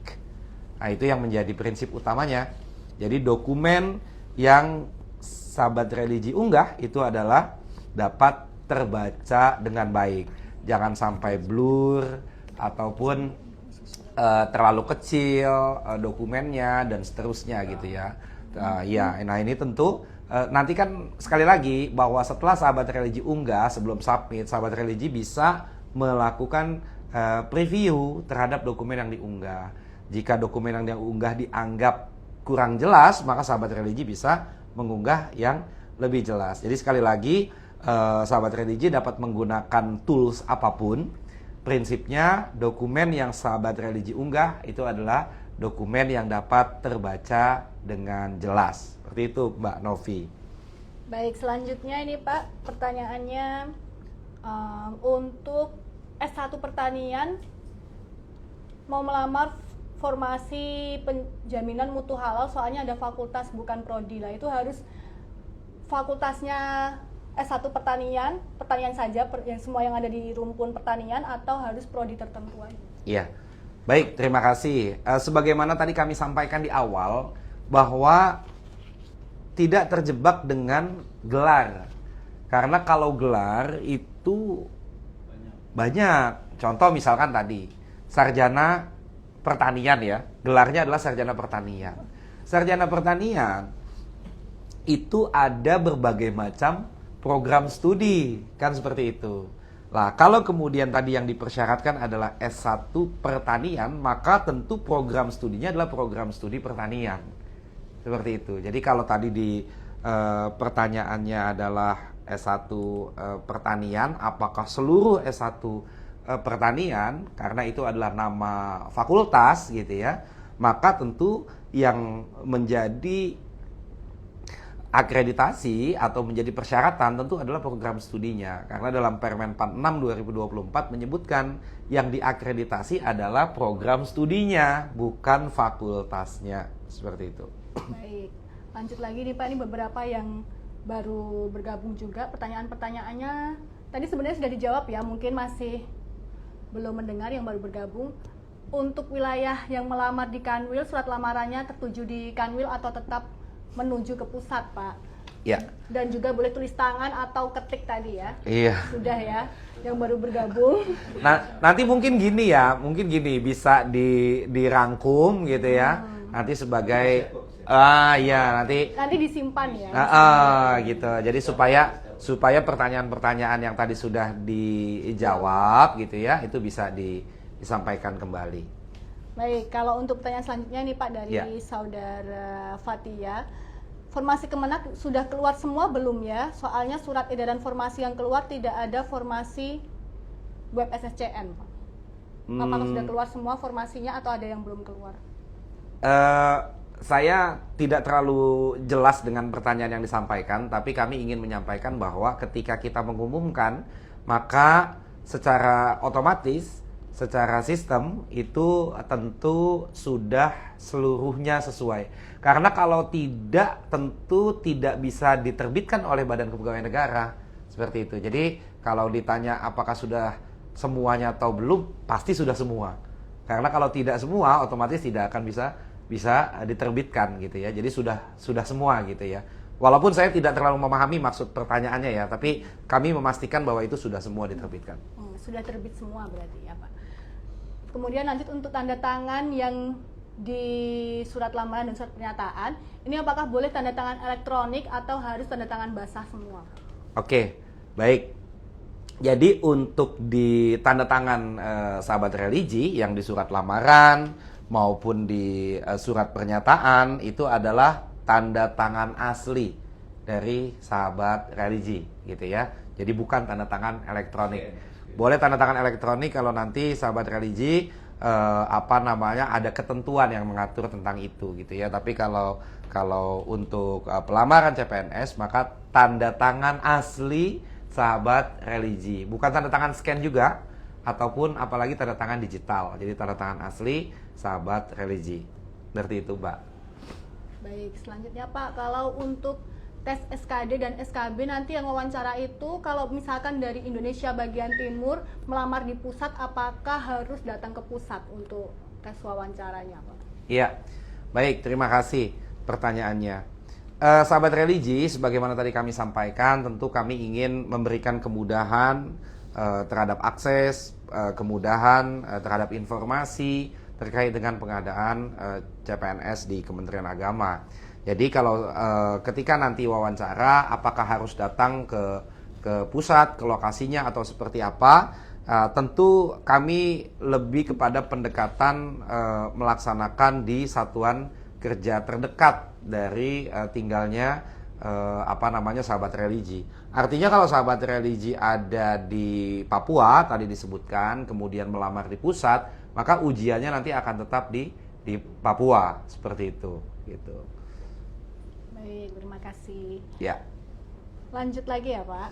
Nah, itu yang menjadi prinsip utamanya. Jadi dokumen yang sahabat religi unggah itu adalah dapat terbaca dengan baik. Jangan sampai blur ataupun terlalu kecil dokumennya dan seterusnya gitu ya. Nah ini tentu nanti kan sekali lagi bahwa setelah sahabat religi unggah, sebelum submit, sahabat religi bisa melakukan preview terhadap dokumen yang diunggah. Jika dokumen yang diunggah dianggap kurang jelas, maka sahabat religi bisa mengunggah yang lebih jelas. Jadi sekali lagi sahabat religi dapat menggunakan tools apapun. Prinsipnya dokumen yang sahabat religi unggah itu adalah dokumen yang dapat terbaca dengan jelas. Seperti itu Mbak Novi. Baik, selanjutnya ini Pak, pertanyaannya untuk S1 pertanian mau melamar formasi penjaminan mutu halal, soalnya ada fakultas bukan prodi lah, itu harus fakultasnya S1 pertanian saja, yang semua yang ada di rumpun pertanian, atau harus prodi tertentu aja? Iya, baik, terima kasih. Sebagaimana tadi kami sampaikan di awal, bahwa tidak terjebak dengan gelar. Karena kalau gelar itu banyak. Contoh misalkan tadi, sarjana pertanian ya, gelarnya adalah sarjana pertanian. Sarjana pertanian itu ada berbagai macam program studi, kan seperti itu. Nah, kalau kemudian tadi yang dipersyaratkan adalah S1 pertanian, maka tentu program studinya adalah program studi pertanian. Seperti itu. Jadi kalau tadi di pertanyaannya adalah S1 pertanian, apakah seluruh S1 pertanian, karena itu adalah nama fakultas gitu ya, maka tentu yang menjadi akreditasi atau menjadi persyaratan tentu adalah program studinya. Karena dalam Permen 46 2024 menyebutkan yang diakreditasi adalah program studinya, bukan fakultasnya. Seperti itu. Baik, lanjut lagi nih Pak, ini beberapa yang baru bergabung juga. Pertanyaan-pertanyaannya tadi sebenarnya sudah dijawab ya, mungkin masih belum mendengar yang baru bergabung. Untuk wilayah yang melamar di Kanwil, surat lamarannya tertuju di Kanwil atau tetap menuju ke pusat, Pak? Ya. Dan juga boleh tulis tangan atau ketik tadi ya? Iya. Sudah ya, yang baru bergabung. Nah, nanti mungkin gini bisa dirangkum gitu ya. Nanti sebagai nanti disimpan ya. Gitu. Jadi supaya pertanyaan-pertanyaan yang tadi sudah dijawab gitu ya, itu bisa disampaikan kembali. Baik, kalau untuk pertanyaan selanjutnya nih Pak dari Saudara Fatia, formasi Kemenak sudah keluar semua belum ya? Soalnya surat edaran formasi yang keluar tidak ada formasi web SSCN, Pak. Apakah sudah keluar semua formasinya atau ada yang belum keluar? Saya tidak terlalu jelas dengan pertanyaan yang disampaikan, tapi kami ingin menyampaikan bahwa ketika kita mengumumkan, maka secara otomatis, secara sistem itu tentu sudah seluruhnya sesuai. Karena kalau tidak, tentu tidak bisa diterbitkan oleh Badan Kepegawaian Negara. Seperti itu. Jadi kalau ditanya apakah sudah semuanya atau belum, pasti sudah semua. Karena kalau tidak semua, otomatis tidak akan bisa diterbitkan gitu ya. Jadi sudah semua gitu ya. Walaupun saya tidak terlalu memahami maksud pertanyaannya ya, tapi kami memastikan bahwa itu sudah semua diterbitkan. Sudah terbit semua berarti ya Pak. Kemudian lanjut untuk tanda tangan yang di surat lamaran dan surat pernyataan, ini apakah boleh tanda tangan elektronik atau harus tanda tangan basah semua? Oke, baik. Jadi untuk di tanda tangan sahabat religi yang di surat lamaran maupun di surat pernyataan itu adalah tanda tangan asli dari sahabat religi gitu ya. Jadi bukan tanda tangan elektronik. Boleh tanda tangan elektronik kalau nanti sahabat religi ada ketentuan yang mengatur tentang itu gitu ya. Tapi kalau untuk pelamaran CPNS maka tanda tangan asli sahabat religi, bukan tanda tangan scan juga ataupun apalagi tanda tangan digital. Jadi tanda tangan asli sahabat religi. Seperti itu, Mbak. Baik, selanjutnya Pak, kalau untuk tes SKD dan SKB nanti yang wawancara itu, kalau misalkan dari Indonesia bagian timur melamar di pusat, apakah harus datang ke pusat untuk tes wawancaranya, Pak? Iya, baik, terima kasih pertanyaannya. Sahabat religi, sebagaimana tadi kami sampaikan, tentu kami ingin memberikan kemudahan terhadap akses, kemudahan terhadap informasi terkait dengan pengadaan CPNS di Kementerian Agama. Jadi kalau ketika nanti wawancara, apakah harus datang ke pusat, ke lokasinya atau seperti apa? Tentu kami lebih kepada pendekatan melaksanakan di satuan kerja terdekat dari tinggalnya sahabat religi. Artinya kalau sahabat religi ada di Papua tadi disebutkan, kemudian melamar di pusat, maka ujiannya nanti akan tetap di Papua, seperti itu gitu. Baik, terima kasih. Ya. Lanjut lagi ya Pak.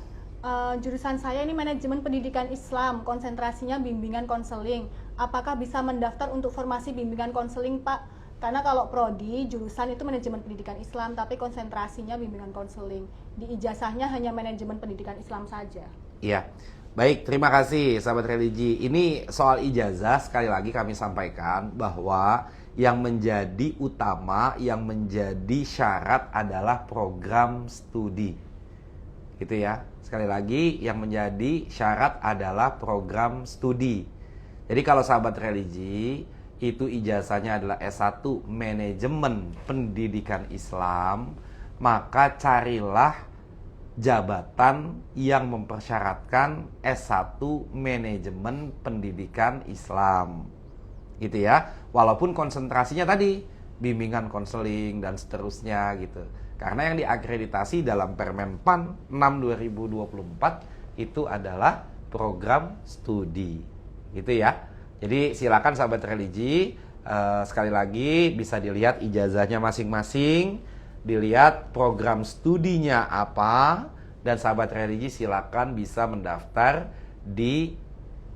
Jurusan saya ini manajemen pendidikan Islam, konsentrasinya bimbingan konseling. Apakah bisa mendaftar untuk formasi bimbingan konseling, Pak? Karena kalau prodi jurusan itu manajemen pendidikan Islam, tapi konsentrasinya bimbingan konseling. Di ijazahnya hanya manajemen pendidikan Islam saja. Iya. Baik, terima kasih sahabat religi. Ini soal ijazah sekali lagi kami sampaikan bahwa yang menjadi utama, yang menjadi syarat adalah program studi. Gitu ya. Sekali lagi yang menjadi syarat adalah program studi. Jadi kalau sahabat religi itu ijazahnya adalah S1 manajemen pendidikan Islam, maka carilah jabatan yang mempersyaratkan S1 manajemen pendidikan Islam. Gitu ya. Walaupun konsentrasinya tadi bimbingan konseling dan seterusnya gitu. Karena yang diakreditasi dalam Permen PAN 6/2024 itu adalah program studi. Gitu ya. Jadi silakan sahabat religi, sekali lagi bisa dilihat ijazahnya masing-masing, dilihat program studinya apa, dan sahabat religi silakan bisa mendaftar di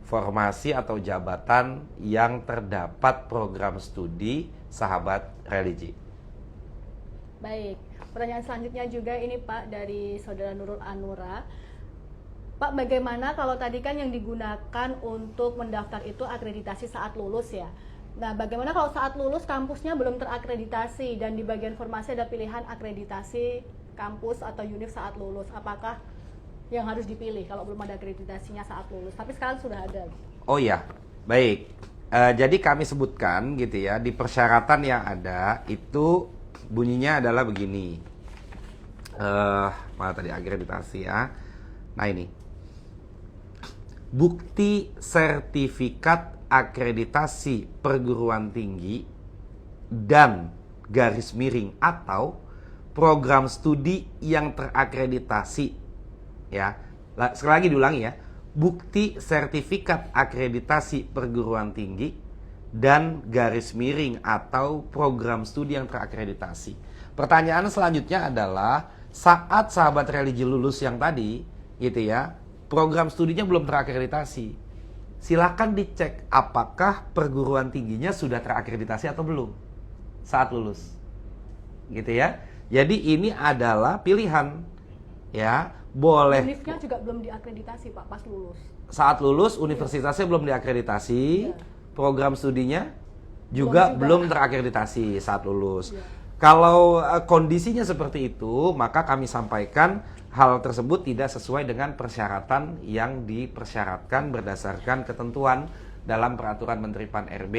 formasi atau jabatan yang terdapat program studi sahabat religi. Baik, pertanyaan selanjutnya juga ini Pak dari Saudara Nurul Anura. Pak, bagaimana kalau tadi kan yang digunakan untuk mendaftar itu akreditasi saat lulus ya? Nah, bagaimana kalau saat lulus kampusnya belum terakreditasi dan di bagian formasi ada pilihan akreditasi kampus atau univ saat lulus? Apakah yang harus dipilih kalau belum ada akreditasinya saat lulus? Tapi sekarang sudah ada. Oh iya, baik. Jadi kami sebutkan gitu ya, di persyaratan yang ada itu bunyinya adalah begini. Mana tadi akreditasi ya? Nah ini. Bukti sertifikat akreditasi perguruan tinggi dan garis miring atau program studi yang terakreditasi. Ya, sekali lagi diulangi ya. Bukti sertifikat akreditasi perguruan tinggi dan garis miring atau program studi yang terakreditasi. Pertanyaan selanjutnya adalah saat sahabat religi lulus yang tadi gitu ya, program studinya belum terakreditasi. Silakan dicek apakah perguruan tingginya sudah terakreditasi atau belum saat lulus. Gitu ya. Jadi ini adalah pilihan. Ya, boleh. Univnya juga belum diakreditasi Pak pas lulus. Saat lulus universitasnya belum diakreditasi, program studinya juga belum terakreditasi saat lulus. Kalau kondisinya seperti itu, maka kami sampaikan hal tersebut tidak sesuai dengan persyaratan yang dipersyaratkan berdasarkan ketentuan dalam Peraturan Menteri PAN-RB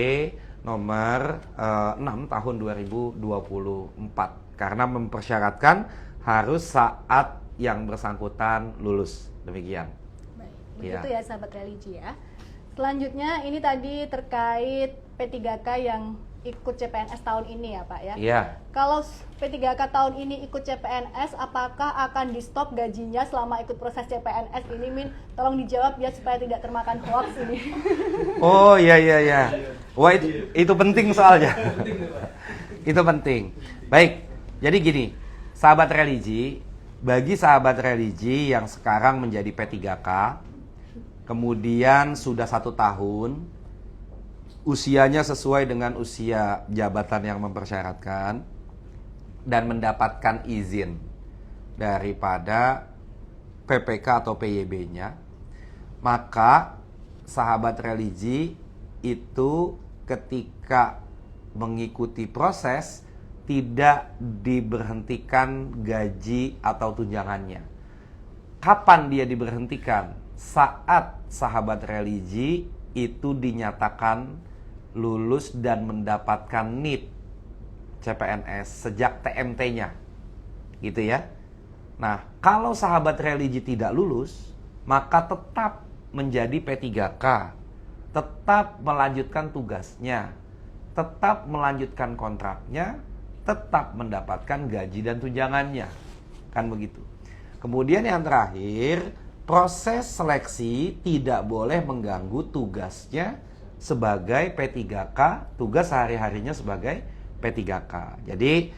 nomor 6 tahun 2024. Karena mempersyaratkan harus saat yang bersangkutan lulus. Demikian. Baik, begitu ya sahabat religi ya. Selanjutnya ini tadi terkait P3K yang ikut CPNS tahun ini ya Pak ya. Iya. Kalau P3K tahun ini ikut CPNS, apakah akan di stop gajinya selama ikut proses CPNS ini, Min? Tolong dijawab ya supaya tidak termakan hoax ini. Oh iya. Wah, itu penting soalnya. Itu penting. Baik, jadi gini, sahabat religi, bagi sahabat religi yang sekarang menjadi P3K, kemudian sudah 1 tahun, usianya sesuai dengan usia jabatan yang mempersyaratkan, dan mendapatkan izin daripada PPK atau PYB-nya, maka sahabat religi itu ketika mengikuti proses tidak diberhentikan gaji atau tunjangannya. Kapan dia diberhentikan? Saat sahabat religi itu dinyatakan lulus dan mendapatkan NIP CPNS sejak TMT-nya. Gitu ya. Nah, kalau sahabat religi tidak lulus, maka tetap menjadi P3K, tetap melanjutkan tugasnya, tetap melanjutkan kontraknya, tetap mendapatkan gaji dan tunjangannya. Kan begitu. Kemudian yang terakhir, proses seleksi tidak boleh mengganggu tugasnya sebagai P3K, tugas sehari-harinya sebagai P3K. Jadi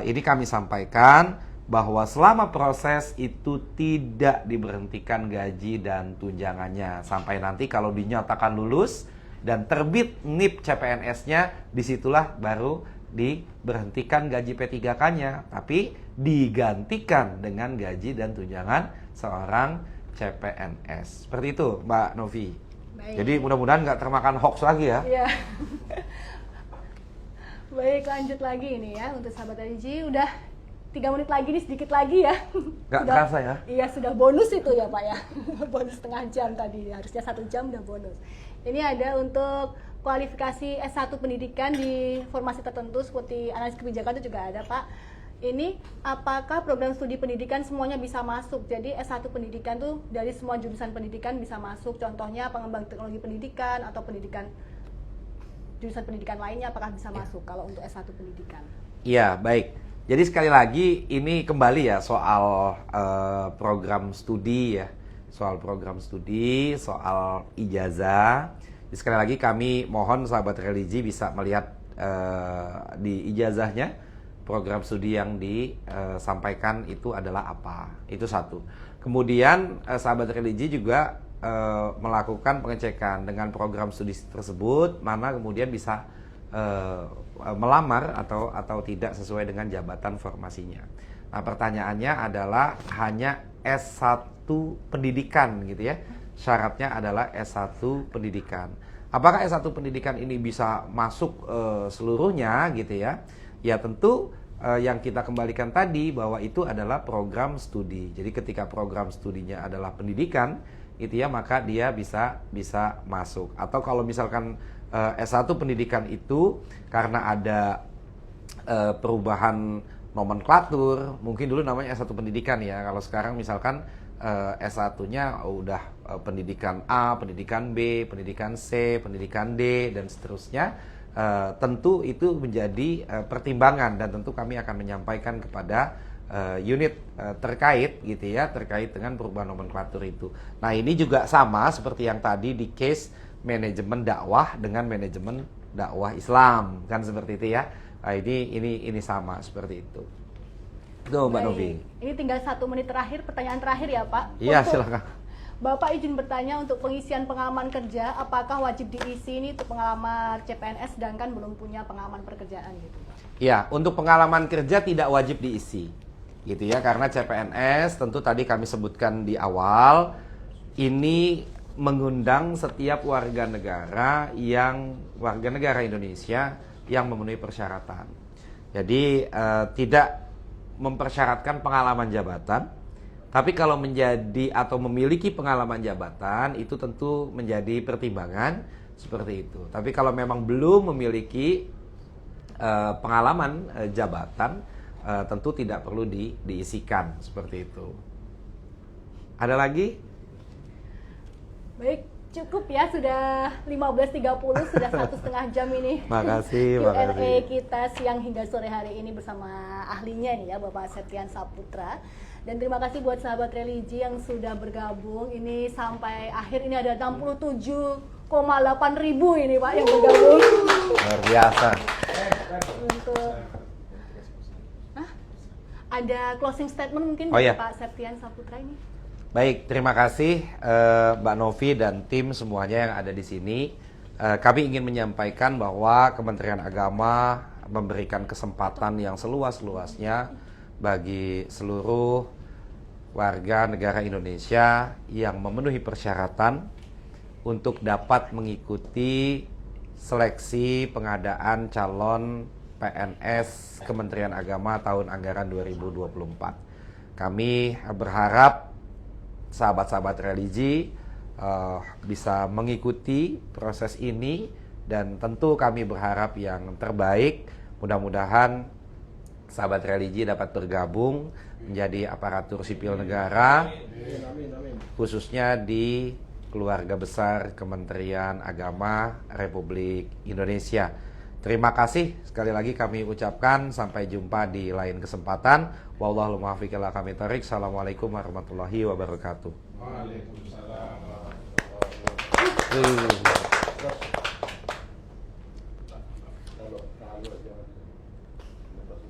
ini kami sampaikan bahwa selama proses itu tidak diberhentikan gaji dan tunjangannya sampai nanti kalau dinyatakan lulus dan terbit NIP CPNS-nya, disitulah baru diberhentikan gaji P3K-nya, tapi digantikan dengan gaji dan tunjangan seorang CPNS. Seperti itu, Mbak Novi. Baik. Jadi mudah-mudahan nggak termakan hoax lagi ya. Iya. Baik, lanjut lagi ini ya untuk sahabat religi. Udah 3 menit lagi nih, sedikit lagi ya. Nggak kerasa ya? Iya, sudah bonus itu ya Pak ya. Bonus setengah jam tadi, harusnya 1 jam udah bonus. Ini ada untuk kualifikasi S1 pendidikan di formasi tertentu seperti analis kebijakan itu juga ada Pak. Ini apakah program studi pendidikan semuanya bisa masuk? Jadi S1 pendidikan tuh dari semua jurusan pendidikan bisa masuk. Contohnya pengembang teknologi pendidikan atau pendidikan jurusan pendidikan lainnya apakah bisa masuk kalau untuk S1 pendidikan? Iya, baik. Jadi sekali lagi ini kembali ya soal program studi ya. Soal program studi, soal ijazah. Jadi sekali lagi kami mohon sahabat religi bisa melihat di ijazahnya program studi yang disampaikan itu adalah apa. Itu satu. Kemudian sahabat religi juga melakukan pengecekan dengan program studi tersebut mana kemudian bisa melamar atau tidak sesuai dengan jabatan formasinya. Nah, pertanyaannya adalah hanya S1 pendidikan gitu ya. Syaratnya adalah S1 pendidikan. Apakah S1 pendidikan ini bisa masuk seluruhnya gitu ya? Ya tentu yang kita kembalikan tadi bahwa itu adalah program studi. Jadi ketika program studinya adalah pendidikan itu ya, maka dia bisa masuk. Atau kalau misalkan S1 pendidikan itu karena ada perubahan nomenklatur, mungkin dulu namanya S1 pendidikan ya. Kalau sekarang misalkan S1-nya udah pendidikan A, pendidikan B, pendidikan C, pendidikan D dan seterusnya, tentu itu menjadi pertimbangan dan tentu kami akan menyampaikan kepada unit terkait gitu ya, terkait dengan perubahan nomenklatur itu. Nah, ini juga sama seperti yang tadi di case manajemen dakwah dengan manajemen dakwah Islam, kan seperti itu ya. Nah, ini sama seperti itu. Tuh Mbak Novi. Ini tinggal 1 menit terakhir, pertanyaan terakhir ya Pak. Iya, silakan. Bapak izin bertanya untuk pengisian pengalaman kerja, apakah wajib diisi ini untuk pengalaman CPNS sedangkan belum punya pengalaman pekerjaan gitu? Iya, untuk pengalaman kerja tidak wajib diisi. Gitu ya, karena CPNS tentu tadi kami sebutkan di awal, ini mengundang setiap warga negara Indonesia yang memenuhi persyaratan. Jadi tidak mempersyaratkan pengalaman jabatan, tapi kalau menjadi atau memiliki pengalaman jabatan itu tentu menjadi pertimbangan seperti itu. Tapi kalau memang belum memiliki pengalaman jabatan, tentu tidak perlu diisikan seperti itu. Ada lagi? Baik, cukup ya, sudah 15.30, sudah 1,5 jam ini. Makasih, Q&A kita siang hingga sore hari ini bersama ahlinya nih ya, Bapak Septian Saputra. Dan terima kasih buat sahabat religi yang sudah bergabung ini sampai akhir. Ini ada 67 ribu ini Pak yang bergabung. Luar biasa. Untuk ada closing statement mungkin Oh, dari iya. Pak Septian Saputra ini. Baik, terima kasih Mbak Novi dan tim semuanya yang ada di sini. Kami ingin menyampaikan bahwa Kementerian Agama memberikan kesempatan yang seluas-luasnya bagi seluruh warga negara Indonesia yang memenuhi persyaratan untuk dapat mengikuti seleksi pengadaan calon PNS Kementerian Agama tahun anggaran 2024. Kami berharap sahabat-sahabat religi bisa mengikuti proses ini dan tentu kami berharap yang terbaik. Mudah-mudahan sahabat religi dapat bergabung menjadi aparatur sipil negara, khususnya di keluarga besar Kementerian Agama Republik Indonesia. Terima kasih sekali lagi kami ucapkan, sampai jumpa di lain kesempatan. Wallahul muwaffiq ila aqwamit thoriq. Assalamualaikum warahmatullahi wabarakatuh. Waalaikumsalam warahmatullahi wabarakatuh. Kalau jangan